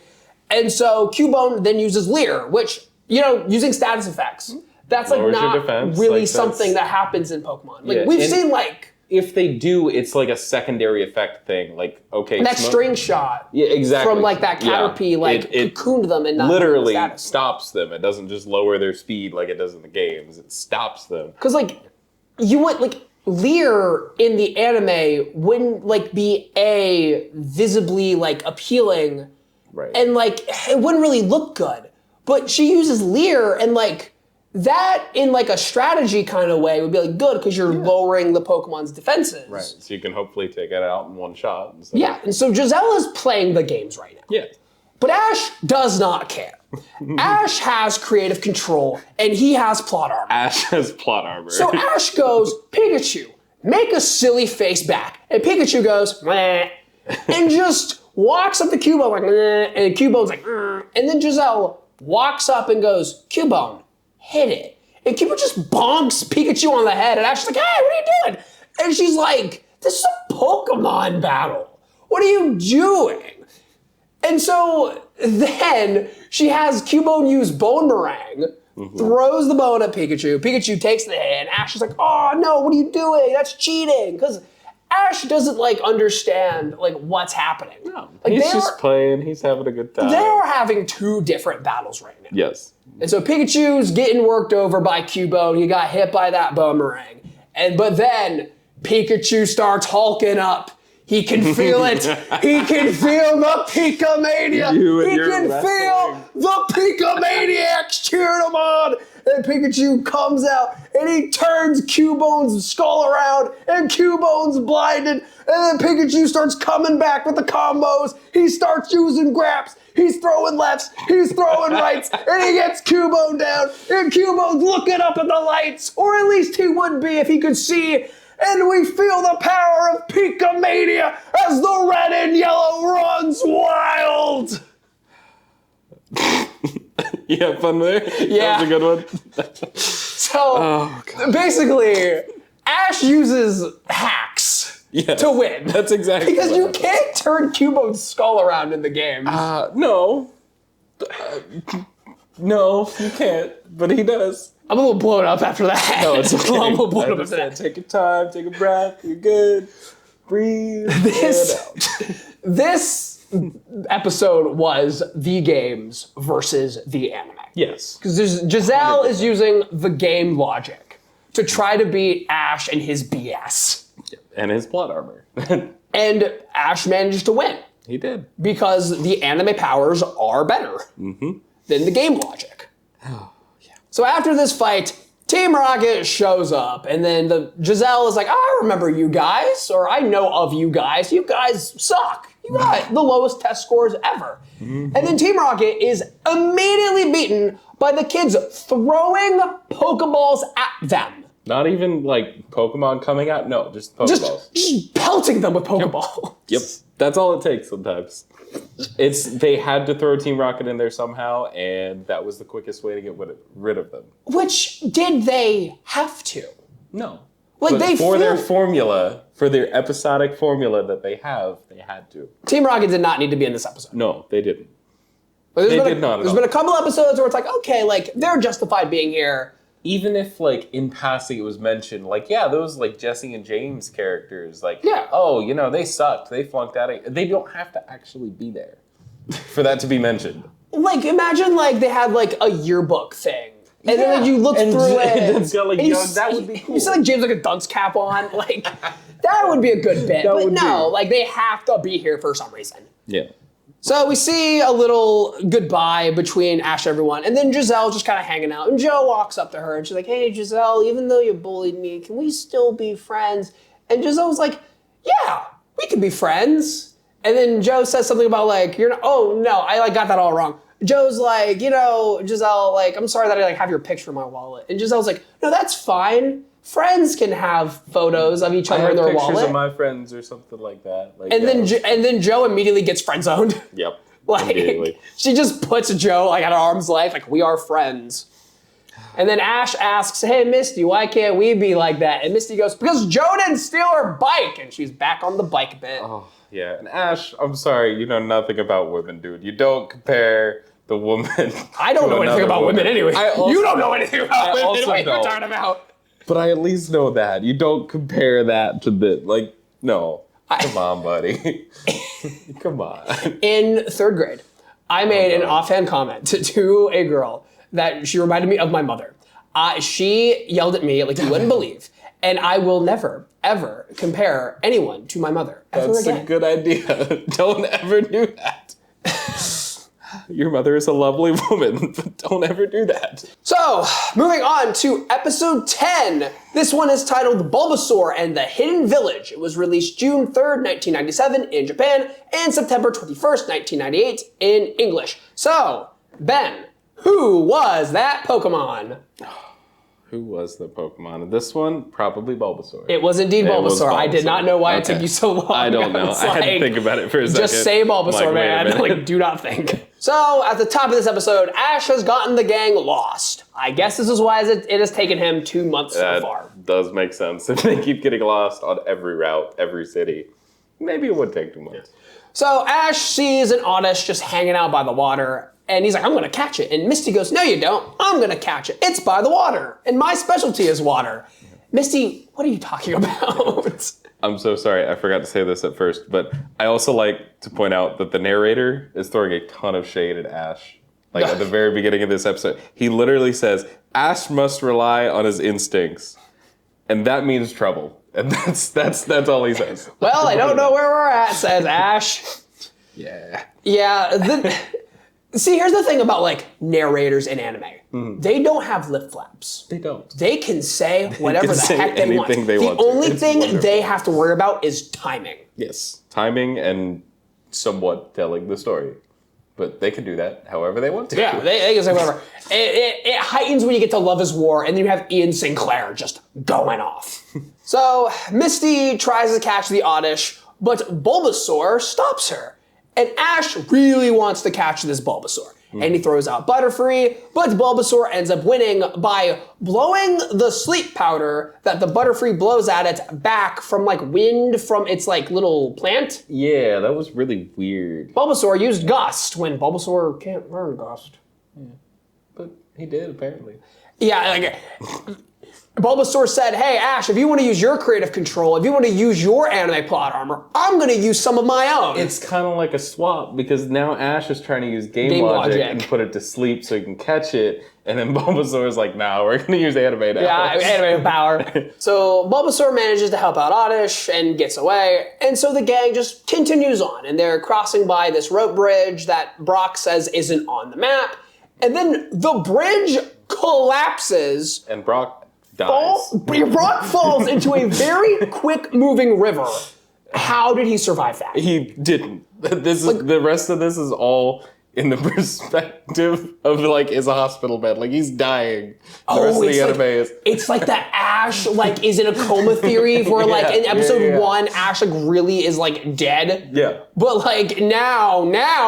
And so Cubone then uses Leer, which, you know, using status effects. That's like not really something that happens in Pokemon. Like, we've seen, like... if they do, it's like a secondary effect thing. Like, okay, that string shot. Yeah, exactly. From like that Caterpie, it cocooned them and not literally stops them. It doesn't just lower their speed like it does in the games. It stops them. Because like you would like Lear in the anime wouldn't like be visibly like appealing, right? And like it wouldn't really look good. But she uses Lear and like. That, in like a strategy kind of way, would be like good because you're lowering the Pokemon's defenses. Right, so you can hopefully take it out in one shot. Yeah, and so Giselle is playing the games right now. Yeah. But Ash does not care. Ash has creative control, and he has plot armor. Ash has plot armor. So Ash goes, Pikachu, make a silly face back. And Pikachu goes, meh, and just walks up to Cubone like, meh, and Cubone's like, and then Giselle walks up and goes, Cubone, hit it. And Cupid just bonks Pikachu on the head, and Ash's like, hey, what are you doing? And she's like, this is a Pokemon battle. What are you doing? And so then she has Cubone use Bone Meringue, throws the bone at Pikachu. Pikachu takes the hit, and Ash is like, oh no, what are you doing? That's cheating. Because Ash doesn't like understand like what's happening. No, like, he's just playing. He's having a good time. They're having two different battles right now. Yes. And so Pikachu's getting worked over by Cubone. He got hit by that boomerang. But then Pikachu starts hulking up. He can feel it. He can feel the Pika-mania. He can feel the Pika-maniacs cheering him on. And Pikachu comes out and he turns Cubone's skull around and Cubone's blinded. And then Pikachu starts coming back with the combos. He starts using graps. He's throwing lefts, he's throwing rights, and he gets Cubone down, and Cubone's looking up at the lights, or at least he would be if he could see, and we feel the power of Pika-mania as the red and yellow runs wild! You have fun there? Yeah. That was a good one. So, basically, Ash uses hacks. Yes, to win. That's exactly because you can't turn Cubone's skull around in the game. No. No, you can't. But he does. I'm a little blown up after that. No, it's okay. I'm a little blown up after that. Take your time, take a breath, you're good. Breathe. This episode was the games versus the anime. Yes. Because Giselle is using the game logic to try to beat Ash and his BS. And his plot armor. And Ash managed to win. He did. Because the anime powers are better than the game logic. Oh, yeah. So after this fight, Team Rocket shows up, and then Giselle is like, I remember you guys, or I know of you guys. You guys suck. You got the lowest test scores ever. And then Team Rocket is immediately beaten by the kids throwing Pokeballs at them. Not even like Pokemon coming out. No, just Pokeballs. Just pelting them with Pokeballs. Yep. That's all it takes sometimes. They had to throw Team Rocket in there somehow, and that was the quickest way to get rid of them. Which did they have to? No. Like their formula, for their episodic formula that they have, they had to. Team Rocket did not need to be in this episode. No, they didn't. But They did not at There's all. been a couple episodes where it's like, okay, like they're justified being here. Even if, like, in passing it was mentioned, like, yeah, those, like, Jesse and James characters, like, Yeah. oh, you know, they sucked. They flunked out. They don't have to actually be there for that to be mentioned. Like, imagine, like, they had, like, a yearbook thing. And then like, you look through it. It's got, like, that would be cool. You see, like, James, like, a dunce cap on. Like, that would be a good bit. But no, like, they have to be here for some reason. Yeah. So we see a little goodbye between Ash and everyone, and then Giselle's just kind of hanging out, and Joe walks up to her, and she's like, hey, Giselle, even though you bullied me, can we still be friends? And Giselle's like, yeah, we can be friends. And then Joe says something about, like, you're not, oh, no, I, like, got that all wrong. Joe's like, you know, Giselle, like, I'm sorry that I, like, have your picture in my wallet. And Giselle's like, no, that's fine. Friends can have photos of each other in their wallet. Pictures of my friends or something like that. Like, and then Joe immediately gets friend zoned. Yep. Like, immediately. She just puts Joe like at arm's length, like, we are friends. And then Ash asks, hey, Misty, why can't we be like that? And Misty goes, because Joe didn't steal her bike. And she's back on the bike a bit. Oh, yeah. And Ash, I'm sorry, you know nothing about women, dude. You don't compare the woman. I don't know anything about women anyway. You don't know anything about women. What are you talking about? But I at least know that. You don't compare that to this. Like, no. Come on, buddy. Come on. In 3rd grade, I made an offhand comment to a girl that she reminded me of my mother. She yelled at me like you wouldn't believe. And I will never, ever compare anyone to my mother ever That's again. a good idea. Don't ever do that. Your mother is a lovely woman, but don't ever do that. So, moving on to episode 10. This one is titled Bulbasaur and the Hidden Village. It was released June 3rd, 1997 in Japan and September 21st, 1998 in English. So, Ben, who was that Pokemon? Who was the Pokemon? This one, probably Bulbasaur. It was indeed Bulbasaur. I did not know why it took you so long. I don't know. I had to think about it for a second. Just say Bulbasaur, man. Like, do not think. So, at the top of this episode, Ash has gotten the gang lost. I guess this is why it has taken him 2 months so far. Does make sense. If they keep getting lost on every route, every city, maybe it would take 2 months. So, Ash sees an Oddish just hanging out by the water. And he's like, I'm going to catch it. And Misty goes, no, you don't. I'm going to catch it. It's by the water. And my specialty is water. Misty, what are you talking about? I'm so sorry. I forgot to say this at first. But I also like to point out that the narrator is throwing a ton of shade at Ash. Like at the very beginning of this episode. He literally says, Ash must rely on his instincts. And that means trouble. And that's all he says. Well, I don't know where we're at, says Ash. Yeah. Yeah. See, here's the thing about like narrators in anime. They don't have lip flaps. They don't. They can say whatever the say heck they want. anything they want The to. only It's thing wonderful. they have to worry about is timing. Yes. Timing and somewhat telling the story. But they can do that however they want to. Yeah, they can say whatever. It heightens when you get to Love is War, and then you have Ian Sinclair just going off. So, Misty tries to catch the Oddish, but Bulbasaur stops her. And Ash really wants to catch this Bulbasaur. And he throws out Butterfree, but Bulbasaur ends up winning by blowing the sleep powder that the Butterfree blows at it back from like wind from its like little plant. Yeah, that was really weird. Bulbasaur used Gust when Bulbasaur can't learn Gust. But he did, apparently. Yeah, like Bulbasaur said, hey, Ash, if you want to use your creative control, if you want to use your anime plot armor, I'm going to use some of my own. It's kind of like a swap because now Ash is trying to use game logic and put it to sleep so he can catch it. And then Bulbasaur's like, nah, we're going to use anime now. Yeah, anime power. So Bulbasaur manages to help out Oddish and gets away. And so the gang just continues on. And they're crossing by this rope bridge that Brock says isn't on the map. And then the bridge collapses. And Brock dies. Brock falls into a very quick-moving river. How did he survive that? He didn't. The rest of this is all in the perspective of like is a hospital bed. Like he's dying. The rest of the anime is. It's like that Ash like is in a coma theory where like in episode 1 Ash like really is like dead. Yeah. But like now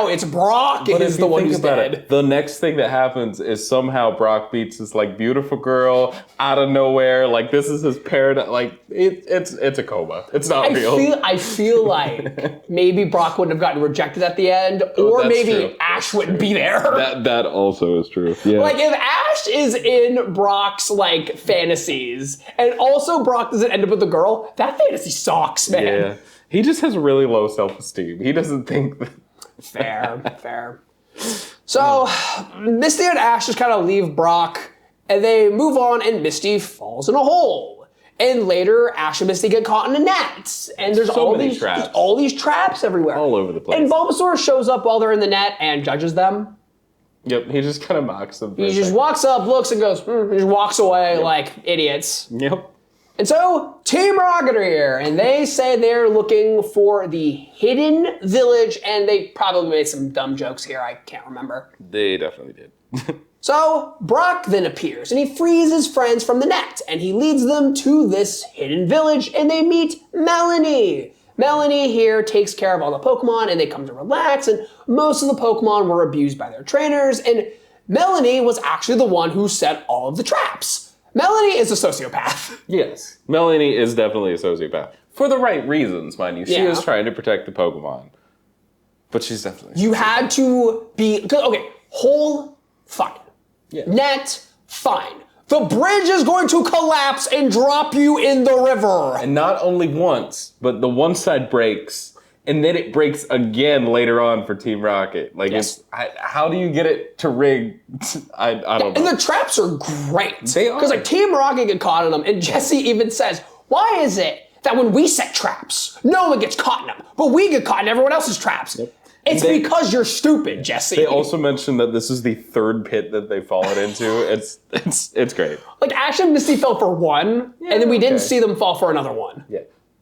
it's Brock is the one who's dead. The next thing that happens is somehow Brock beats this like beautiful girl out of nowhere. Like this is his paradise. Like it's a coma. It's not real. I feel like maybe Brock wouldn't have gotten rejected at the end, or maybe true. Ash wouldn't be there. That also is true. Yeah. Like if Ash is in Brock's like fantasies, and also Brock doesn't end up with a girl, that fantasy sucks, man. Yeah. He just has really low self-esteem. He doesn't think that. Fair. So Misty and Ash just kind of leave Brock, and they move on, and Misty falls in a hole. And later, Ash and Misty get caught in a net, and there's all these traps everywhere, all over the place. And Bulbasaur shows up while they're in the net and judges them. Yep, he just kind of mocks them. He just walks up, looks, and goes, he just walks away like idiots. Yep. And so, Team Rocket are here, and they say they're looking for the hidden village, and they probably made some dumb jokes here, I can't remember. They definitely did. So, Brock then appears, and he frees his friends from the net, and he leads them to this hidden village, and they meet Melanie. Melanie here takes care of all the Pokemon, and they come to relax, and most of the Pokemon were abused by their trainers, and Melanie was actually the one who set all of the traps. Melanie is a sociopath. Yes, Melanie is definitely a sociopath. For the right reasons, mind you. She is trying to protect the Pokemon. But she's definitely... You had to be... Okay, whole, fine. Yeah. Net, fine. The bridge is going to collapse and drop you in the river. And not only once, but the one side breaks, and then it breaks again later on for Team Rocket. Like, how do you get it to rig? I don't know. And the traps are great. They are. Because like Team Rocket get caught in them, and Jesse even says, why is it that when we set traps, no one gets caught in them, but we get caught in everyone else's traps? Yep. It's because you're stupid, Jesse. They also mentioned that this is the third pit that they've fallen into. It's great. Like Ash and Misty fell for one, and then we didn't see them fall for another one. Yeah.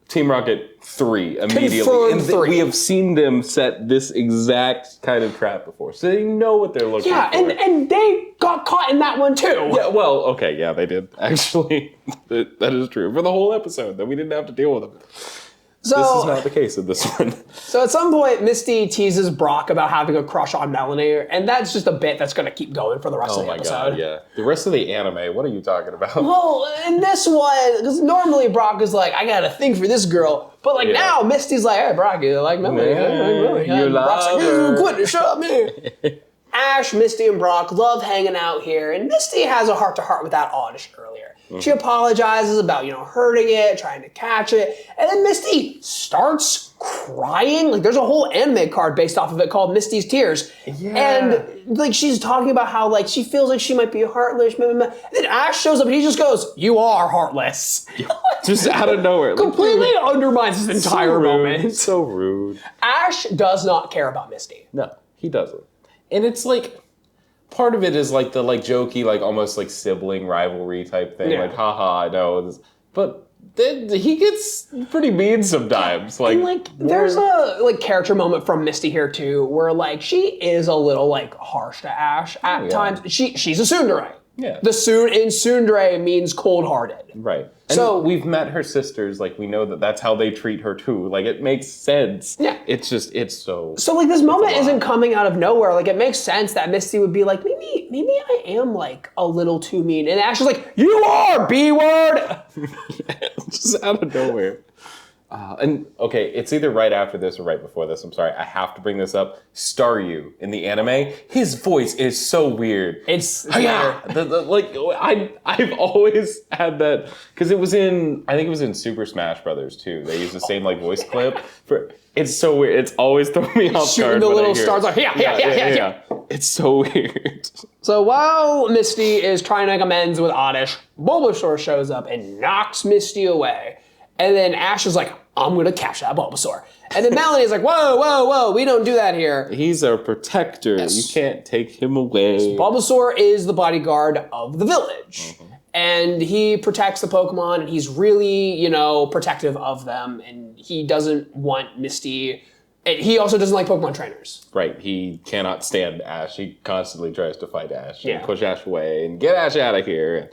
Team Rocket 3 immediately. Confirmed 3. We have seen them set this exact kind of trap before, so they know what they're looking for. Yeah, and they got caught in that one too. Yeah, well, okay, yeah, they did. Actually, that is true. For the whole episode, that we didn't have to deal with them. So, this is not the case in this one. So at some point, Misty teases Brock about having a crush on Melanie, and that's just a bit that's going to keep going for the rest of the episode. Oh my god, yeah. The rest of the anime, what are you talking about? Well, in this one, because normally Brock is like, I got a thing for this girl, but like now Misty's like, hey, Brock, you like Melanie? You Brock's like, love her. quit, shut up, man. Ash, Misty, and Brock love hanging out here, and Misty has a heart-to-heart with that Oddish earlier. She apologizes about, hurting it, trying to catch it, and then Misty starts crying. Like, there's a whole anime card based off of it called Misty's Tears. Yeah. And, like, she's talking about how, like, she feels like she might be heartless. And then Ash shows up and he just goes, you are heartless. Just out of nowhere. Completely undermines this entire moment. It's so rude. Ash does not care about Misty. No, he doesn't. And it's like, part of it is like the jokey, almost sibling rivalry type thing. Yeah. Like, haha, I know. But then he gets pretty mean sometimes. And there's a character moment from Misty here too, where she is a little harsh to Ash at times. She's a tsundere. Yeah. The in tsundere means cold-hearted. Right. And so we've met her sisters. We know that that's how they treat her too. It makes sense. Yeah. It's just, it's so. So this moment isn't coming out of nowhere. It makes sense that Misty would be like, maybe I am a little too mean. And Ash is like, you are, B-word! Just out of nowhere. And okay, it's either right after this or right before this. I'm sorry, I have to bring this up. Staryu in the anime, his voice is so weird. It's I've always had that because I think it was in Super Smash Brothers too. They use the same voice clip for. It's so weird. It's always thrown me off guard. Shooting the little stars yeah. It's so weird. So while Misty is trying to make amends with Oddish, Bulbasaur shows up and knocks Misty away. And then Ash is like, I'm going to catch that Bulbasaur. And then Melanie's like, whoa, we don't do that here. He's our protector. Yes. You can't take him away. Bulbasaur is the bodyguard of the village. Mm-hmm. And he protects the Pokemon, and he's really, protective of them. And he doesn't want Misty. And he also doesn't like Pokemon trainers. Right. He cannot stand Ash. He constantly tries to fight Ash and push Ash away and get Ash out of here.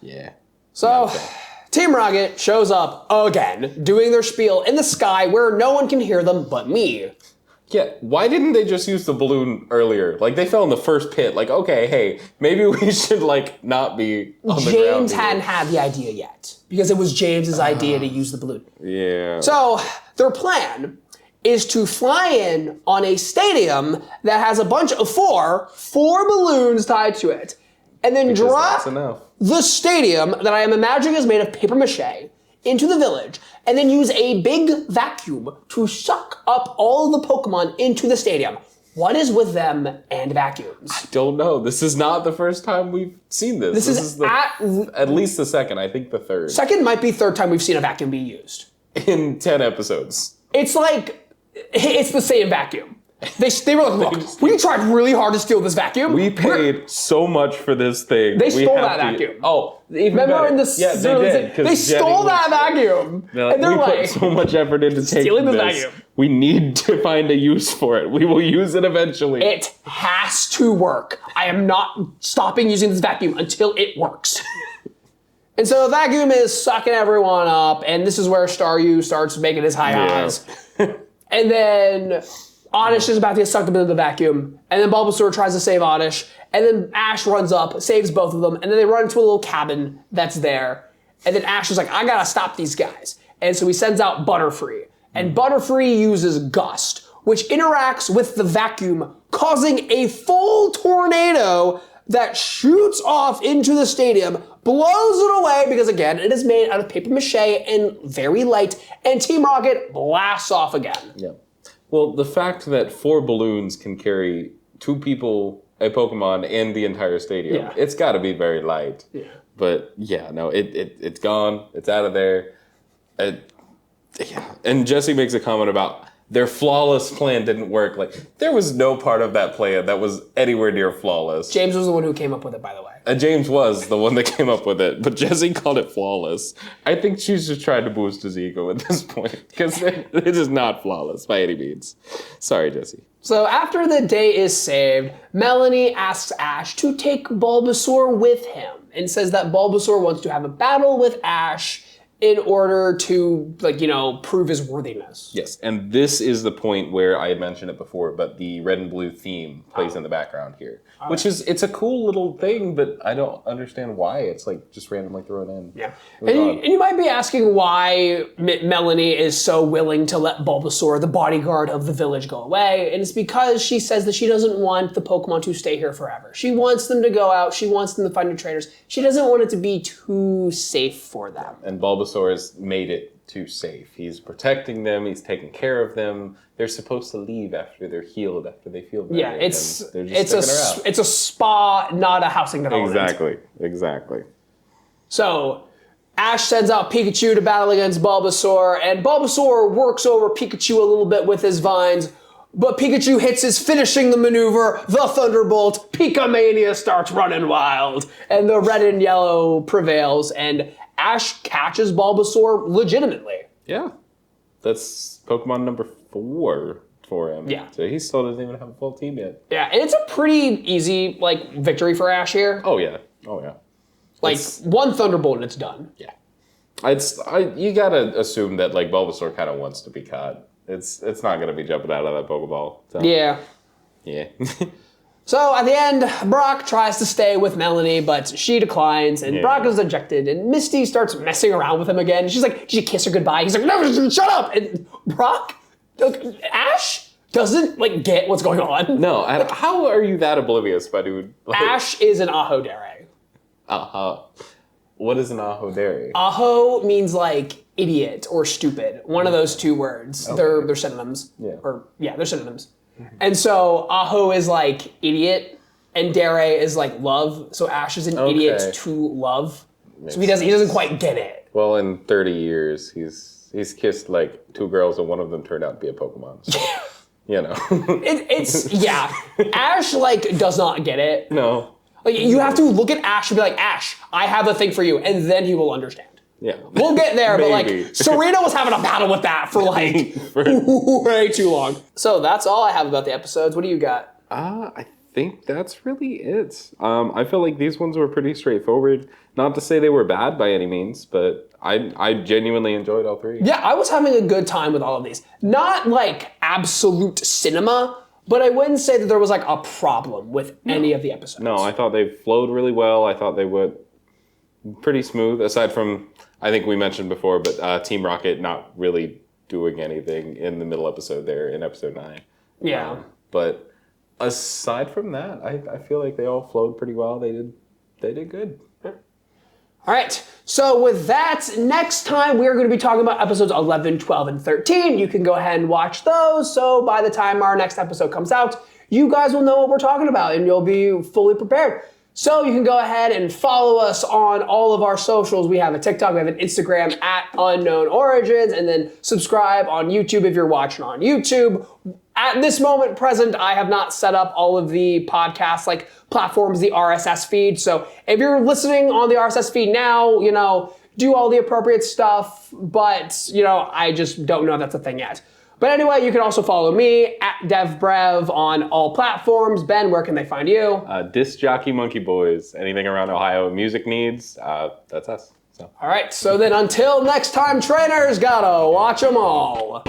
Yeah. So Team Rocket shows up again, doing their spiel in the sky where no one can hear them but me. Yeah, why didn't they just use the balloon earlier? They fell in the first pit. Okay, hey, maybe we should, not be on the ground. James hadn't had the idea yet, because it was James's idea to use the balloon. Yeah. So, their plan is to fly in on a stadium that has a bunch of four balloons tied to it, and then drop the stadium that I am imagining is made of paper mache into the village, and then use a big vacuum to suck up all of the Pokemon into the stadium. What is with them and vacuums? I don't know. This is not the first time we've seen this. This is at least the second. I think the third. Second might be third time we've seen a vacuum be used. In 10 episodes. It's it's the same vacuum. They were like, look, we tried really hard to steal this vacuum. We paid so much for this thing. They stole that vacuum. Oh, even remember better. They stole that vacuum. And they're we put so much effort into taking this. Vacuum. We need to find a use for it. We will use it eventually. It has to work. I am not stopping using this vacuum until it works. And so the vacuum is sucking everyone up, and this is where Staryu starts making his high eyes. And then Oddish is about to get sucked up into the vacuum, and then Bulbasaur tries to save Oddish, and then Ash runs up, saves both of them, and then they run into a little cabin that's there, and then Ash is like, I gotta stop these guys. And so he sends out Butterfree, and Butterfree uses Gust, which interacts with the vacuum, causing a full tornado that shoots off into the stadium, blows it away because, again, it is made out of paper mache and very light, and Team Rocket blasts off again. Yeah. Well, the fact that 4 balloons can carry 2 people, a Pokemon, and the entire stadium, it's got to be very light. Yeah. But yeah, no, it's gone. It's out of there. And Jesse makes a comment about their flawless plan didn't work. Like, there was no part of that plan that was anywhere near flawless. James was the one who came up with it, by the way. James was the one that came up with it, but Jesse called it flawless. I think she's just trying to boost his ego at this point, because it is not flawless by any means. Sorry, Jesse. So after the day is saved, Melanie asks Ash to take Bulbasaur with him and says that Bulbasaur wants to have a battle with Ash in order to, prove his worthiness. Yes, and this is the point where I had mentioned it before, but the red and blue theme plays in the background here. Which is, it's a cool little thing, but I don't understand why it's just randomly thrown in. Yeah. And you might be asking why Melanie is so willing to let Bulbasaur, the bodyguard of the village, go away. And it's because she says that she doesn't want the Pokemon to stay here forever. She wants them to go out. She wants them to find new trainers. She doesn't want it to be too safe for them. And Bulbasaur has made it too safe. He's protecting them. He's taking care of them. They're supposed to leave after they're healed, after they feel better. Yeah, it's a spa, not a housing development. Exactly. So Ash sends out Pikachu to battle against Bulbasaur, and Bulbasaur works over Pikachu a little bit with his vines, but Pikachu hits his finishing the maneuver, the Thunderbolt. Pika-mania starts running wild, and the red and yellow prevails, and Ash catches Bulbasaur legitimately. Yeah. That's Pokemon number 4 for him. Yeah. So he still doesn't even have a full team yet. Yeah, and it's a pretty easy, victory for Ash here. Oh, yeah. One Thunderbolt and it's done. Yeah. You gotta assume that, Bulbasaur kind of wants to be caught. It's not gonna be jumping out of that Pokeball. So. Yeah. Yeah. So at the end, Brock tries to stay with Melanie, but she declines, and Brock is ejected, and Misty starts messing around with him again. She's like, did you kiss her goodbye? He's like, no, shut up! And Brock, Ash doesn't, get what's going on. No, how are you that oblivious, my dude? Ash is an Aho Dere. What is an Aho Dere? Aho means, idiot or stupid. One of those 2 words. Okay. They're synonyms. Yeah. They're synonyms. And so Aho is idiot, and Dere is love. So Ash is an idiot to love. So he doesn't quite get it. Well, in 30 years, he's kissed 2 girls, and one of them turned out to be a Pokemon. So, Ash does not get it. No. You have to look at Ash and be like, Ash, I have a thing for you, and then he will understand. Yeah. We'll get there, but Serena was having a battle with that for way too long. So that's all I have about the episodes. What do you got? I think that's really it. I feel like these ones were pretty straightforward. Not to say they were bad by any means, but I genuinely enjoyed all 3. Yeah, I was having a good time with all of these. Not absolute cinema, but I wouldn't say that there was a problem with any of the episodes. No, I thought they flowed really well. I thought they went pretty smooth, aside from, I think we mentioned before, but Team Rocket not really doing anything in the middle episode there in episode 9. Yeah. But aside from that, I feel like they all flowed pretty well. They did good. All right, so with that, next time we are going to be talking about episodes 11, 12, and 13. You can go ahead and watch those, so by the time our next episode comes out, you guys will know what we're talking about, and you'll be fully prepared. So you can go ahead and follow us on all of our socials. We have a TikTok, we have an Instagram at Unknown Origins, and then subscribe on YouTube if you're watching on YouTube. At this moment present, I have not set up all of the podcast platforms, the RSS feed. So if you're listening on the RSS feed now, do all the appropriate stuff, but I just don't know if that's a thing yet. But anyway, you can also follow me at DevBrev on all platforms. Ben, where can they find you? Discjockeymonkeyboys. Anything around Ohio music needs, that's us. So. All right, so then until next time, trainers, gotta watch them all.